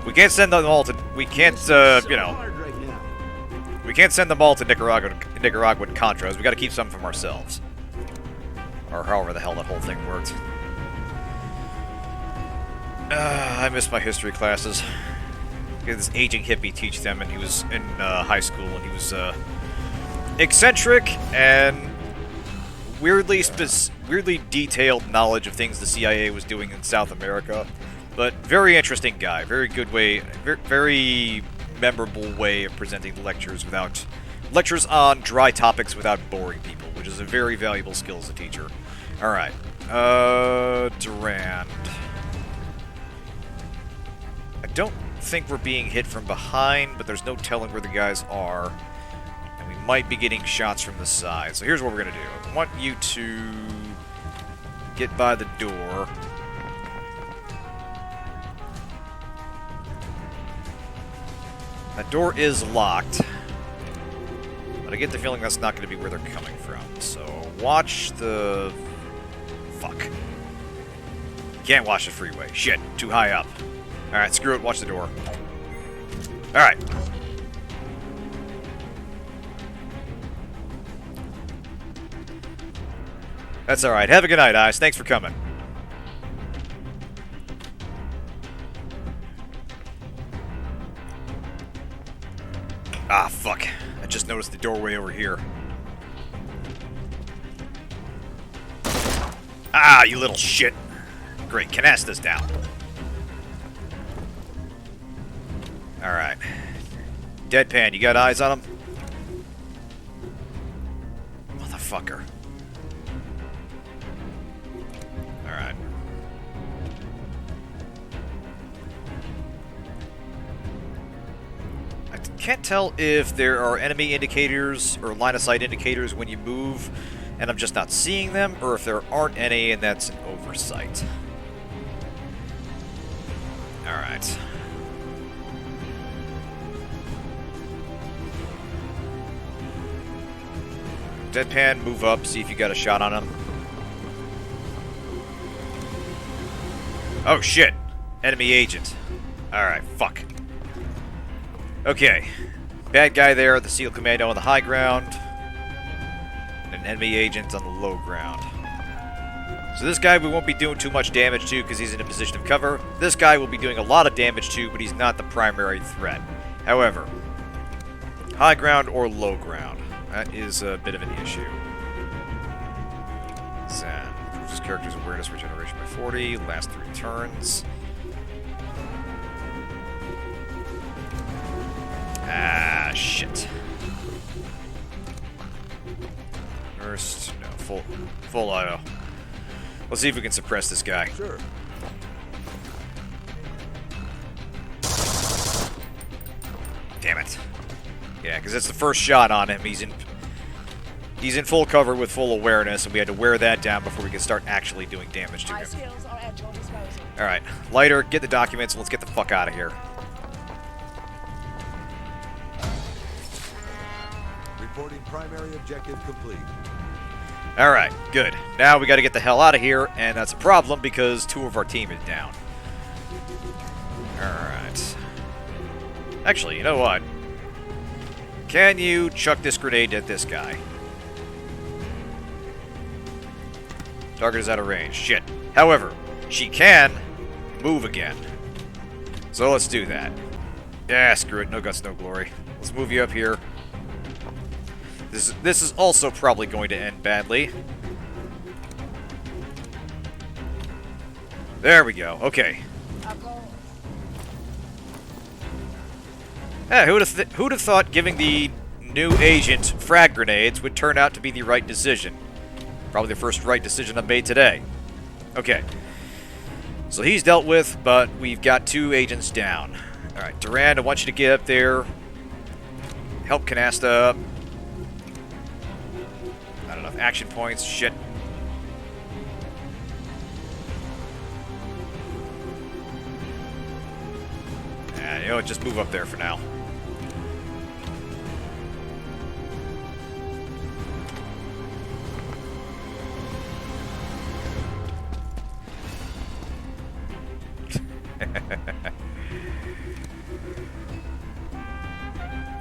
We can't send them all to... We can't, you know... We can't send them all to Nicaraguan Contras. We gotta keep some from ourselves. Or however the hell that whole thing worked. I miss my history classes. We had this aging hippie teach them, and he was in high school, and he was eccentric and weirdly detailed knowledge of things the CIA was doing in South America. But very interesting guy, very good way, very memorable way of presenting the lectures without lectures on dry topics without boring people, which is a very valuable skill as a teacher. Alright. Durand. I don't think we're being hit from behind, but there's no telling where the guys are. And we might be getting shots from the side. So here's what we're going to do. I want you to get by the door. That door is locked. But I get the feeling that's not going to be where they're coming from. So watch the... Fuck. Can't watch the freeway. Shit, too high up. Alright, screw it, watch the door. Alright. That's alright. Have a good night, Ice. Thanks for coming. Ah, fuck. I just noticed the doorway over here. Ah, you little shit. Great, Canasta's down. Alright. Deadpan, you got eyes on him? Motherfucker. Alright. I can't tell if there are enemy indicators or line of sight indicators when you move and I'm just not seeing them, or if there aren't any and that's an oversight. Alright. Deadpan, move up, see if you got a shot on him. Oh shit! Enemy agent. Alright, fuck. Okay. Bad guy there, the SEAL Commando on the high ground. And an enemy agent on the low ground. So this guy we won't be doing too much damage to because he's in a position of cover. This guy will be doing a lot of damage to, but he's not the primary threat. However, high ground or low ground. That is a bit of an issue. Zen. Improves his character's awareness regeneration by 40. Last 3 turns. Ah, shit. First, no, full auto. Let's see if we can suppress this guy. Sure. Damn it. Yeah, because it's the first shot on him. He's in full cover with full awareness, and we had to wear that down before we could start actually doing damage to My him. skills are at your disposal. Alright, Lighter, get the documents, and let's get the fuck out of here. Reporting primary objective complete. Alright, good. Now we gotta get the hell out of here, and that's a problem because 2 of our team is down. Alright. Actually, you know what? Can you chuck this grenade at this guy? Target is out of range. Shit. However, she can move again. So let's do that. Yeah, screw it. No guts, no glory. Let's move you up here. This is also probably going to end badly. There we go. Okay. I'll go. Yeah, who'd have thought giving the new agent frag grenades would turn out to be the right decision? Probably the first right decision I've made today. Okay. So he's dealt with, but we've got 2 agents down. Alright, Durand, I want you to get up there. Help Canasta up. Not enough action points. Shit. You know what, just move up there for now.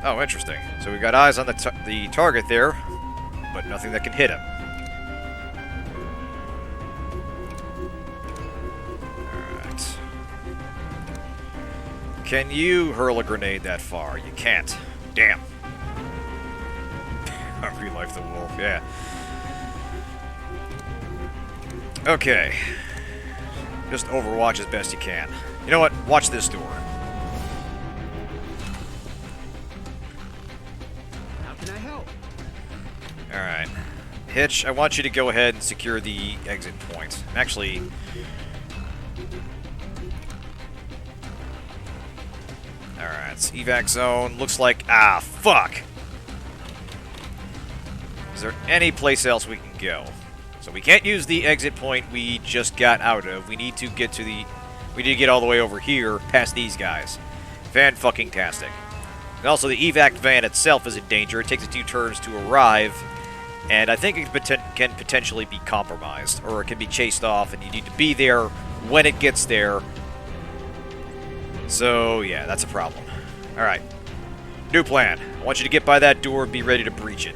Oh, interesting. So we got eyes on the target there, but nothing that can hit him. Alright. Can you hurl a grenade that far? You can't. Damn. Relife the wolf, yeah. Okay. Just overwatch as best you can. You know what? Watch this door. How can I help? Alright. Hitch, I want you to go ahead and secure the exit point. Actually... Alright, it's evac zone. Looks like... Ah, fuck! Is there any place else we can go? So we can't use the exit point we just got out of. We need to get to the... We need to get all the way over here, past these guys. Fan-fucking-tastic. And also, the evac van itself is in danger. It takes a few turns to arrive, and I think it can potentially be compromised, or it can be chased off, and you need to be there when it gets there. So, yeah, that's a problem. Alright. New plan. I want you to get by that door and be ready to breach it.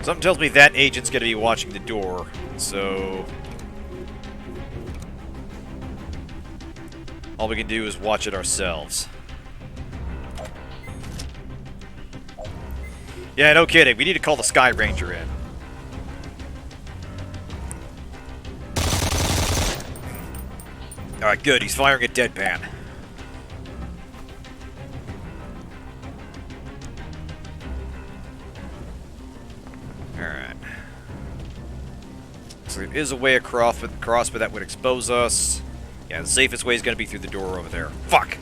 Something tells me that agent's going to be watching the door, so... all we can do is watch it ourselves. Yeah, no kidding. We need to call the Sky Ranger in. Alright, good. He's firing a deadpan. Alright. So there is a way across, but that would expose us. Yeah, the safest way is going to be through the door over there. Fuck!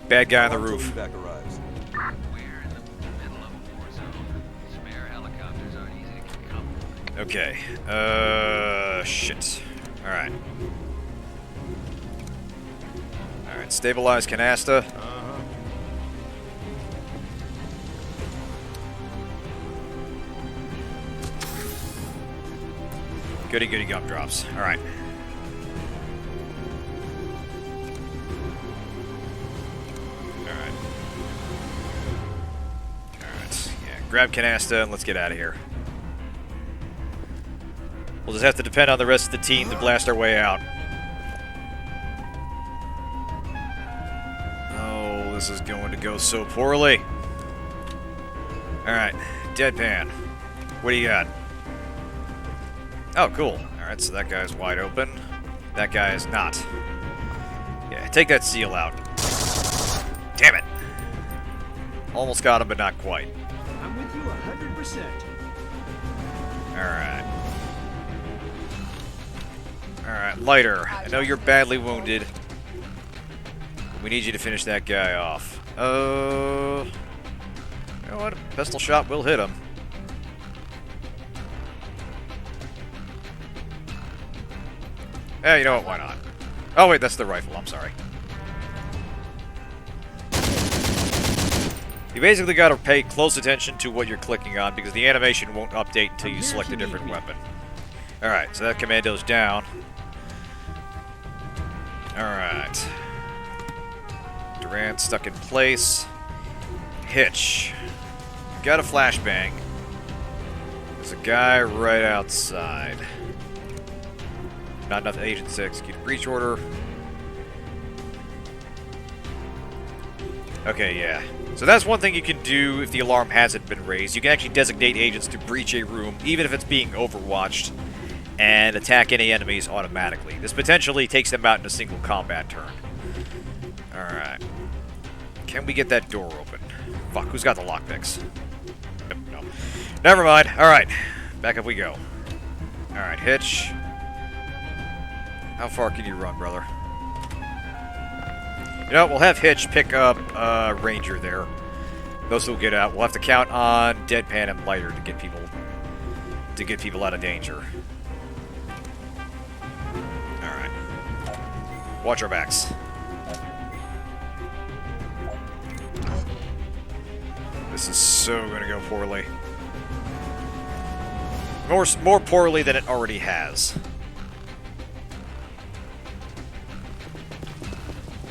Bad guy on the roof. Evac arrives. We're in the middle of a war zone. Spare helicopters aren't easy to come by. Okay. Shit. Alright. Alright, stabilize canasta. Goody goody gumdrops. Alright. Grab canasta and let's get out of here. We'll just have to depend on the rest of the team to blast our way out. Oh, this is going to go so poorly. Alright, deadpan. What do you got? Oh, cool. Alright, so that guy's wide open. That guy is not. Yeah, take that seal out. Damn it! Almost got him, but not quite. I'm with you 100%. Alright. Alright, Lighter. I know you're badly wounded. We need you to finish that guy off. You know what? A pistol shot will hit him. Eh, you know what? Why not? Oh, wait, that's the rifle. I'm sorry. You basically got to pay close attention to what you're clicking on because the animation won't update until you select a different weapon. Alright, so that commando's down. Alright. Durant stuck in place. Hitch. Got a flashbang. There's a guy right outside. Not enough agents to execute a breach order. Okay, yeah. So that's one thing you can do if the alarm hasn't been raised. You can actually designate agents to breach a room, even if it's being overwatched, and attack any enemies automatically. This potentially takes them out in a single combat turn. Alright. Can we get that door open? Fuck, who's got the lockpicks? No. Never mind. Alright. Back up we go. Alright, Hitch. How far can you run, brother? You know, we'll have Hitch pick up Ranger there. Those will get out. We'll have to count on Deadpan and Lighter to get people out of danger. Alright. Watch our backs. This is so gonna go poorly. More poorly than it already has.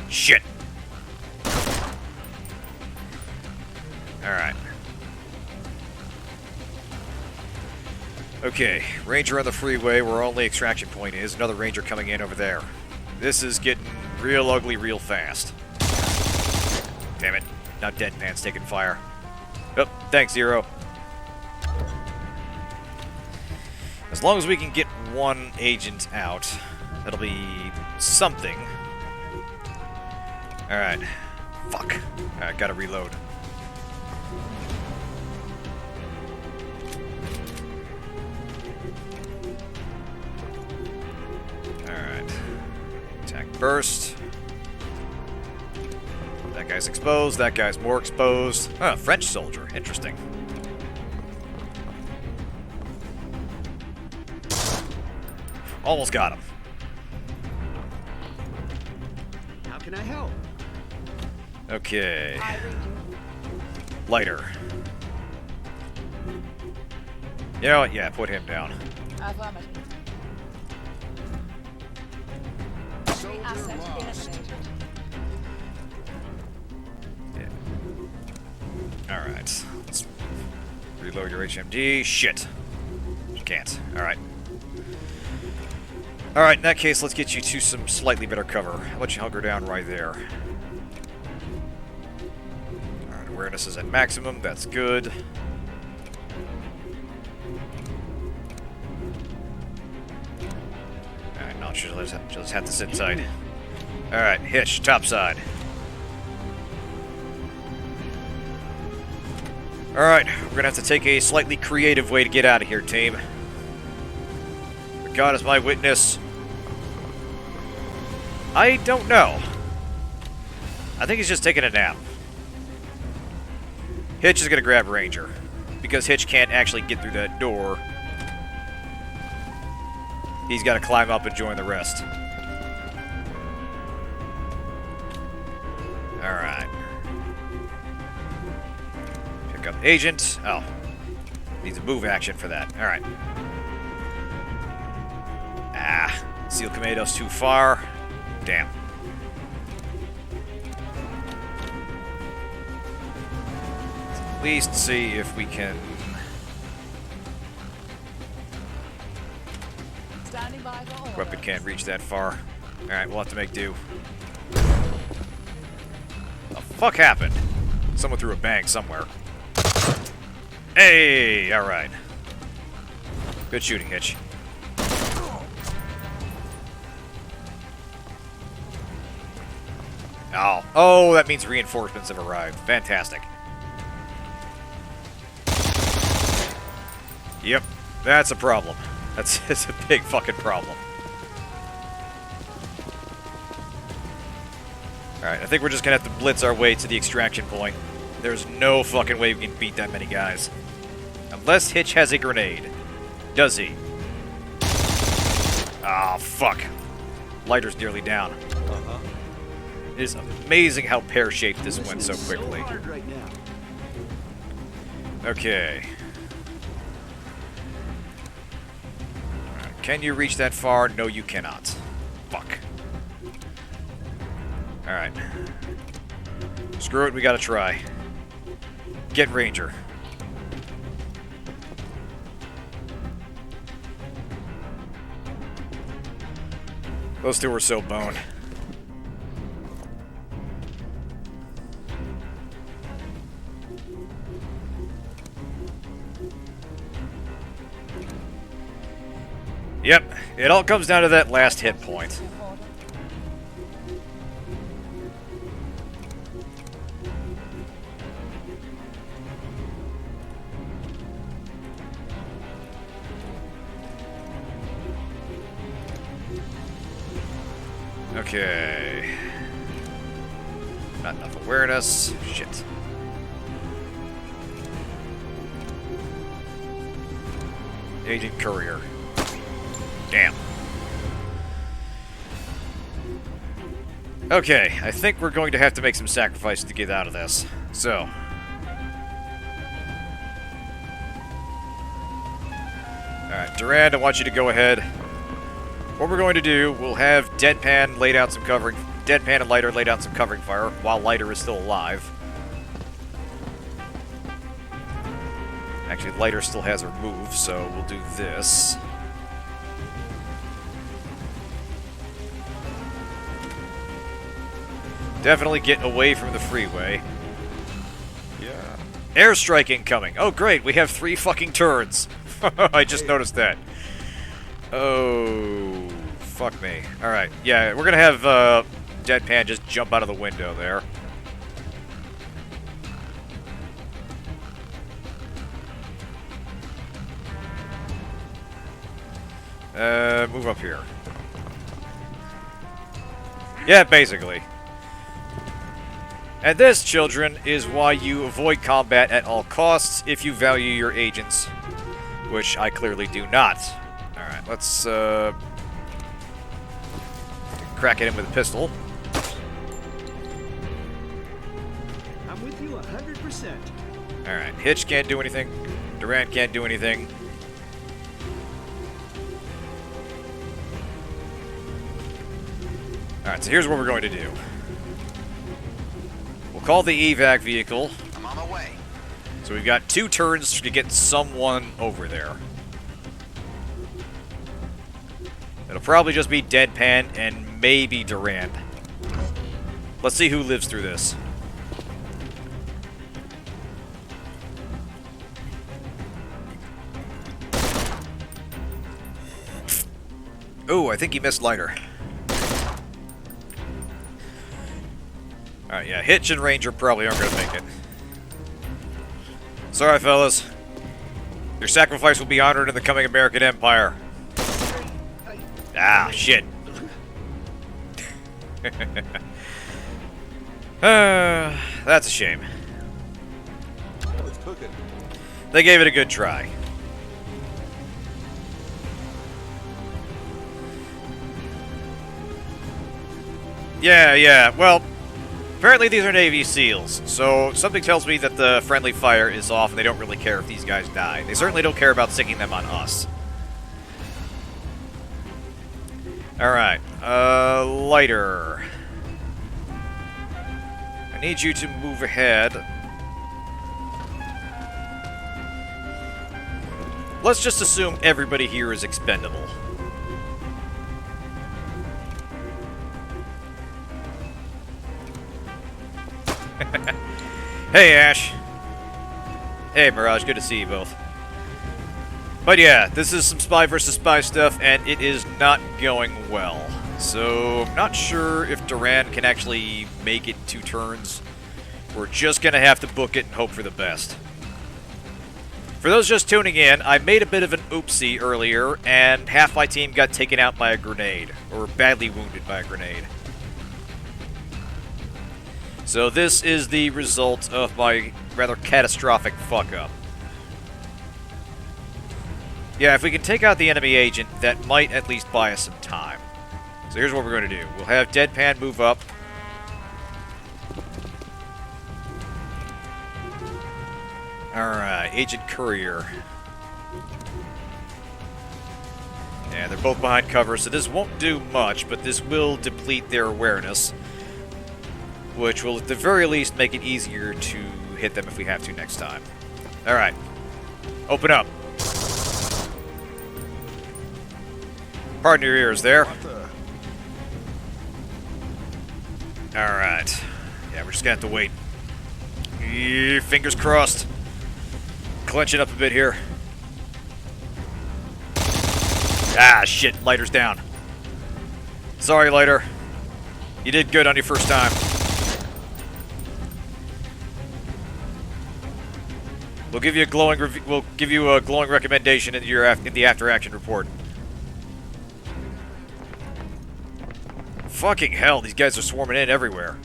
Shit. Alright. Okay, Ranger on the freeway where our only extraction point is. Another Ranger coming in over there. This is getting real ugly real fast. Damn it. Now Deadpan's taking fire. Oh, thanks, Zero. As long as we can get one agent out, that'll be something. Alright. Fuck. Alright, gotta reload. Alright. Attack burst. That guy's exposed, that guy's more exposed. Huh, French soldier. Interesting. Almost got him. How can I help? Okay. I read you. Lighter. You know what? Yeah, put him down. Affirmative. Soldier Asset lost. eliminated. Yeah. Alright. Let's reload your HMD. Shit. You can't. Alright. Alright, in that case, let's get you to some slightly better cover. How about you hunker down right there? Alright, awareness is at maximum. That's good. Alright, no, she'll just have to sit tight. Alright, hitch, top side. Alright, we're gonna have to take a slightly creative way to get out of here, team. But God is my witness. I don't know. I think he's just taking a nap. Hitch is gonna grab Ranger. Because Hitch can't actually get through that door. He's gotta climb up and join the rest. Alright. Pick up Agent. Oh. Needs a move action for that. Alright. Ah. Seal Commando's too far. Damn. Let's at least see if we can... Standing by for order. Weapon can't reach that far. Alright, we'll have to make do. The fuck happened? Someone threw a bang somewhere. Hey! Alright. Good shooting, Hitch. Oh. Oh, that means reinforcements have arrived. Fantastic. Yep. That's a problem. That's a big fucking problem. Alright, I think we're just gonna have to blitz our way to the extraction point. There's no fucking way we can beat that many guys. Unless Hitch has a grenade. Does he? Ah, fuck. Lighter's nearly down. Uh-huh. It is amazing how pear-shaped this went so quickly. So hard right now. Okay. Can you reach that far? No, you cannot. Fuck. Alright. Screw it, we gotta try. Get Ranger. Those two were so boned. Yep, it all comes down to that last hit point. Okay. Not enough awareness. Shit. Agent Courier. Damn. Okay, I think we're going to have to make some sacrifices to get out of this. So. Alright, Durand, I want you to go ahead. What we're going to do, we'll have Deadpan lay down some covering... Deadpan and Lighter lay down some covering fire while Lighter is still alive. Actually, Lighter still has her move, so we'll do this. Definitely get away from the freeway. Yeah. Airstrike incoming! Oh great, we have 3 fucking turrets! I just noticed that. Oh, fuck me. Alright, yeah, we're gonna have Deadpan just jump out of the window there. Move up here. Yeah, basically. And this, children, is why you avoid combat at all costs if you value your agents, which I clearly do not. Alright, let's, crack it in with a pistol. I'm with you 100%. Alright, Hitch can't do anything. Durant can't do anything. Alright, so here's what we're going to do. We'll call the evac vehicle. I'm on my way. So we've got 2 turns to get someone over there. It'll probably just be Deadpan and maybe Durant. Let's see who lives through this. Ooh, I think he missed lighter. Alright, yeah, Hitch and Ranger probably aren't going to make it. Sorry, fellas. Your sacrifice will be honored in the coming American Empire. Ah, shit. That's a shame. Oh, it's cooking. They gave it a good try. Yeah, well, apparently these are Navy SEALs, so something tells me that the friendly fire is off and they don't really care if these guys die. They certainly don't care about sinking them on us. Alright, lighter. I need you to move ahead. Let's just assume everybody here is expendable. Hey, Ash. Hey, Mirage. Good to see you both. But yeah, this is some spy versus spy stuff, and it is not going well. So, I'm not sure if Duran can actually make it 2 turns. We're just gonna have to book it and hope for the best. For those just tuning in, I made a bit of an oopsie earlier, and half my team got taken out by a grenade, or badly wounded by a grenade. So this is the result of my rather catastrophic fuck-up. Yeah, if we can take out the enemy agent, that might at least buy us some time. So here's what we're going to do. We'll have Deadpan move up. Alright, Agent Courier. Yeah, they're both behind cover, so this won't do much, but this will deplete their awareness, which will at the very least make it easier to hit them if we have to next time. Alright. Open up. Pardon your ears there. Alright. Yeah, we're just gonna have to wait. Fingers crossed. Clench it up a bit here. Ah, shit. Lighter's down. Sorry, Lighter. You did good on your first time. We'll give you a glowing recommendation in the after action report. Fucking hell, these guys are swarming in everywhere.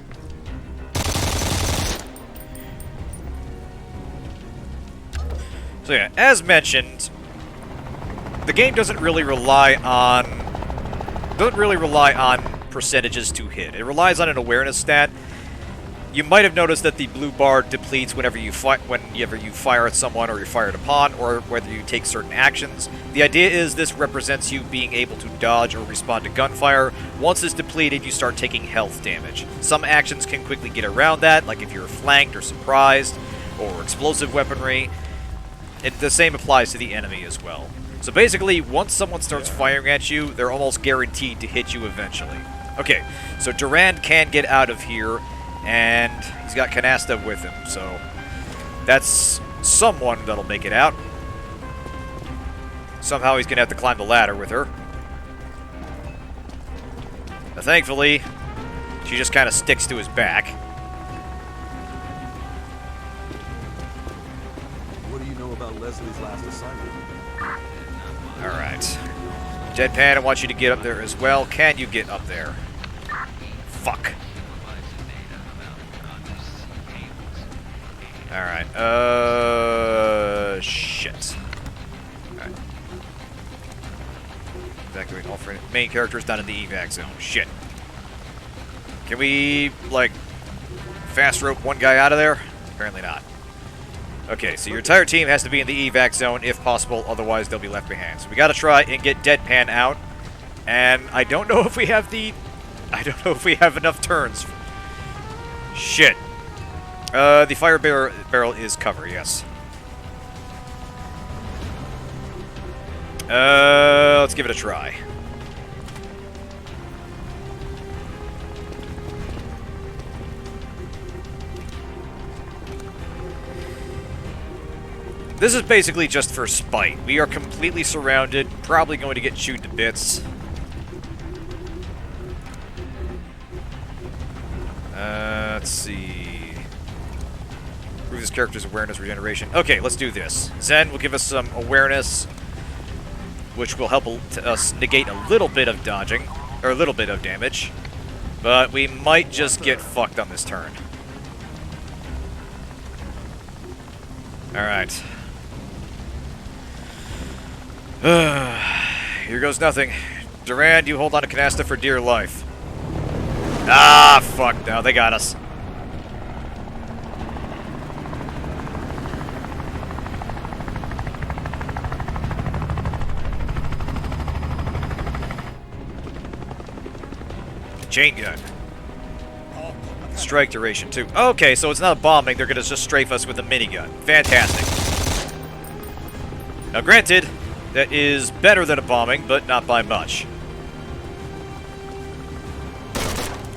So yeah, as mentioned, the game doesn't really rely on percentages to hit. It relies on an awareness stat. You might have noticed that the blue bar depletes whenever you fire at someone or you're fired upon, or whether you take certain actions. The idea is this represents you being able to dodge or respond to gunfire. Once it's depleted, you start taking health damage. Some actions can quickly get around that, like if you're flanked or surprised, or explosive weaponry. The same applies to the enemy as well. So basically, once someone starts firing at you, they're almost guaranteed to hit you eventually. Okay, so Durand can get out of here, and he's got Canasta with him, so that's someone that'll make it out. Somehow he's gonna have to climb the ladder with her. But thankfully, she just kind of sticks to his back. What do you know about Leslie's last assignment? Alright. Deadpan, I want you to get up there as well. Can you get up there? Fuck. Alright, shit. Alright. Evacuate all main characters down in the evac zone. Shit. Can we, like, fast rope one guy out of there? Apparently not. Okay, so your entire team has to be in the evac zone if possible, otherwise they'll be left behind. So we gotta try and get Deadpan out. And I don't know if we have enough turns. Shit. The fire barrel is cover, yes. Let's give it a try. This is basically just for spite. We are completely surrounded, probably going to get chewed to bits. Let's see. Improve this character's awareness regeneration. Okay, let's do this. Zen will give us some awareness, which will help us negate a little bit of dodging, or a little bit of damage. But we might just get fucked on this turn. Alright. Here goes nothing. Durand, you hold on to Canasta for dear life. Ah, fuck no, they got us. Chain gun. Strike duration, too. Okay, so it's not a bombing. They're going to just strafe us with a minigun. Fantastic. Now, granted, that is better than a bombing, but not by much.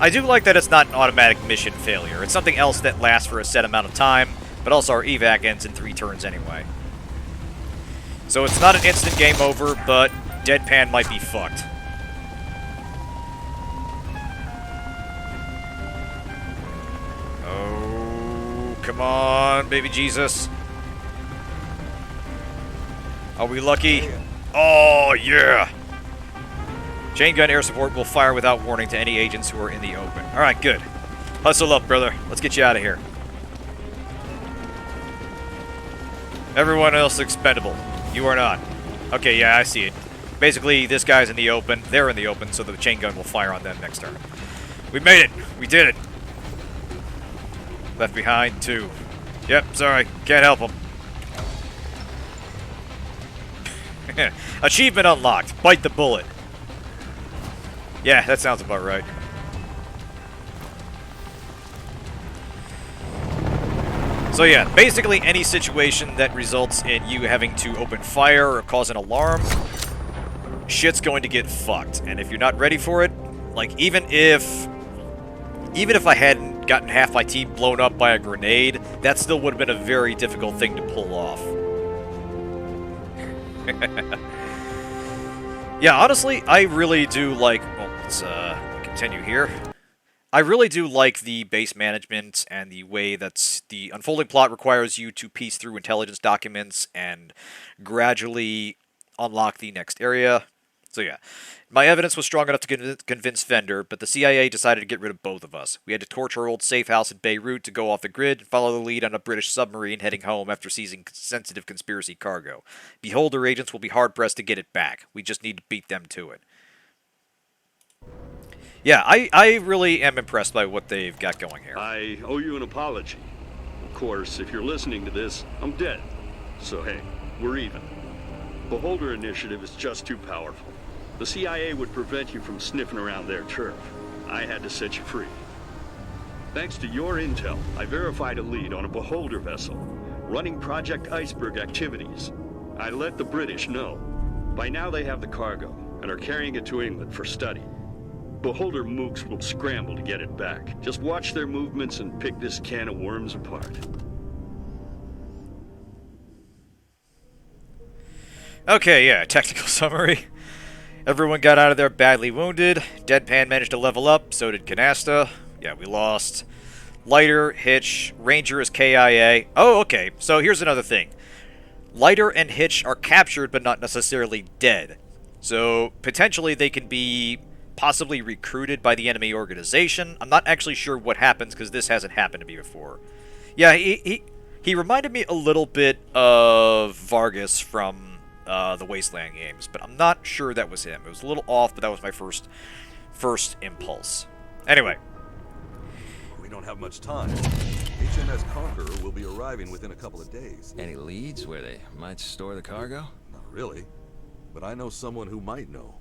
I do like that it's not an automatic mission failure. It's something else that lasts for a set amount of time, but also our evac ends in 3 turns anyway. So it's not an instant game over, but Deadpan might be fucked. Come on, baby Jesus. Are we lucky? Oh, yeah! Chain gun air support will fire without warning to any agents who are in the open. Alright, good. Hustle up, brother. Let's get you out of here. Everyone else expendable. You are not. Okay, yeah, I see it. Basically, this guy's in the open. They're in the open, so the chain gun will fire on them next turn. We made it! We did it! Left behind, 2. Yep, sorry. Can't help them. Achievement unlocked. Bite the bullet. Yeah, that sounds about right. So yeah, basically any situation that results in you having to open fire or cause an alarm, shit's going to get fucked. And if you're not ready for it, like even if I hadn't gotten half my team blown up by a grenade, that still would have been a very difficult thing to pull off. Yeah, honestly, I really do like... Well, let's continue here. I really do like the base management and the way that the unfolding plot requires you to piece through intelligence documents and gradually unlock the next area. So yeah, my evidence was strong enough to convince Fender, but the CIA decided to get rid of both of us. We had to torch our old safe house in Beirut to go off the grid and follow the lead on a British submarine heading home after seizing sensitive conspiracy cargo. Beholder agents will be hard-pressed to get it back. We just need to beat them to it. Yeah, I really am impressed by what they've got going here. I owe you an apology. Of course, if you're listening to this, I'm dead. So hey, we're even. Beholder Initiative is just too powerful. The CIA would prevent you from sniffing around their turf. I had to set you free. Thanks to your intel, I verified a lead on a Beholder vessel, running Project Iceberg activities. I let the British know. By now they have the cargo, and are carrying it to England for study. Beholder mooks will scramble to get it back. Just watch their movements and pick this can of worms apart. Okay, yeah, technical summary. Everyone got out of there badly wounded. Deadpan managed to level up, so did Canasta. Yeah, we lost. Lighter, Hitch, Ranger is KIA. Oh, okay, so here's another thing. Lighter and Hitch are captured but not necessarily dead. So potentially they can be possibly recruited by the enemy organization. I'm not actually sure what happens because this hasn't happened to me before. Yeah, he reminded me a little bit of Vargas from the Wasteland games, but I'm not sure that was him. It was a little off, but that was my first impulse. Anyway. We don't have much time. HMS Conqueror will be arriving within a couple of days. Any leads where they might store the cargo? Not really, but I know someone who might know.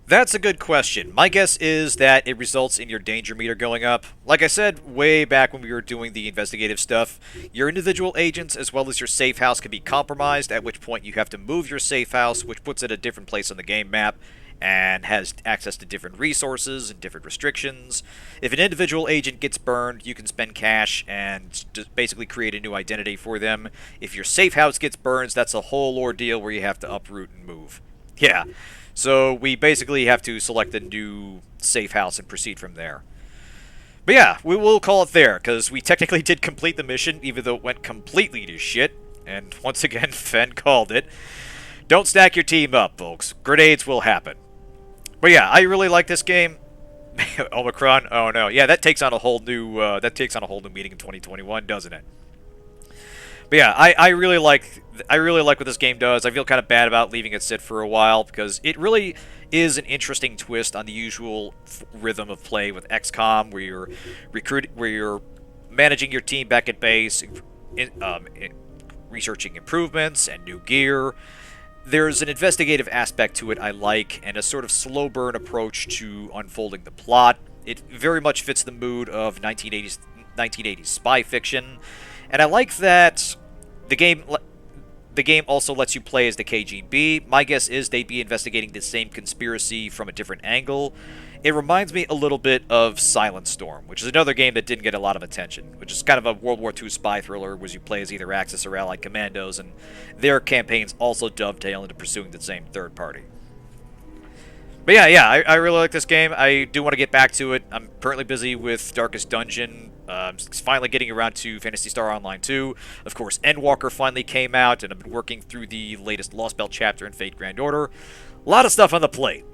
That's a good question. My guess is that it results in your danger meter going up. Like I said way back when we were doing the investigative stuff, your individual agents as well as your safe house can be compromised, at which point you have to move your safe house, which puts it a different place on the game map, and has access to different resources and different restrictions. If an individual agent gets burned, you can spend cash and just basically create a new identity for them. If your safe house gets burned, that's a whole ordeal where you have to uproot and move. Yeah. So we basically have to select a new safe house and proceed from there. But yeah, we will call it there, because we technically did complete the mission, even though it went completely to shit. And once again, Fen called it. Don't stack your team up, folks. Grenades will happen. But yeah, I really like this game. Omicron, oh no. Yeah, that takes on a whole new meaning in 2021, doesn't it? But yeah, I really like what this game does. I feel kind of bad about leaving it sit for a while because it really is an interesting twist on the usual rhythm of play with XCOM, where you're managing your team back at base, researching improvements and new gear. There's an investigative aspect to it I like, and a sort of slow burn approach to unfolding the plot. It very much fits the mood of 1980s spy fiction. And I like that the game also lets you play as the KGB. My guess is they'd be investigating the same conspiracy from a different angle. It reminds me a little bit of Silent Storm, which is another game that didn't get a lot of attention, which is kind of a World War II spy thriller where you play as either Axis or Allied commandos, and their campaigns also dovetail into pursuing the same third party. But yeah, I really like this game. I do want to get back to it. I'm currently busy with Darkest Dungeon. Finally getting around to Phantasy Star Online 2. Of course, Endwalker finally came out, and I've been working through the latest Lost Belt chapter in Fate Grand Order. A lot of stuff on the plate.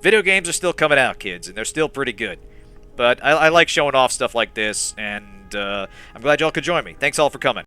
Video games are still coming out, kids, and they're still pretty good. But I like showing off stuff like this, and I'm glad y'all could join me. Thanks all for coming.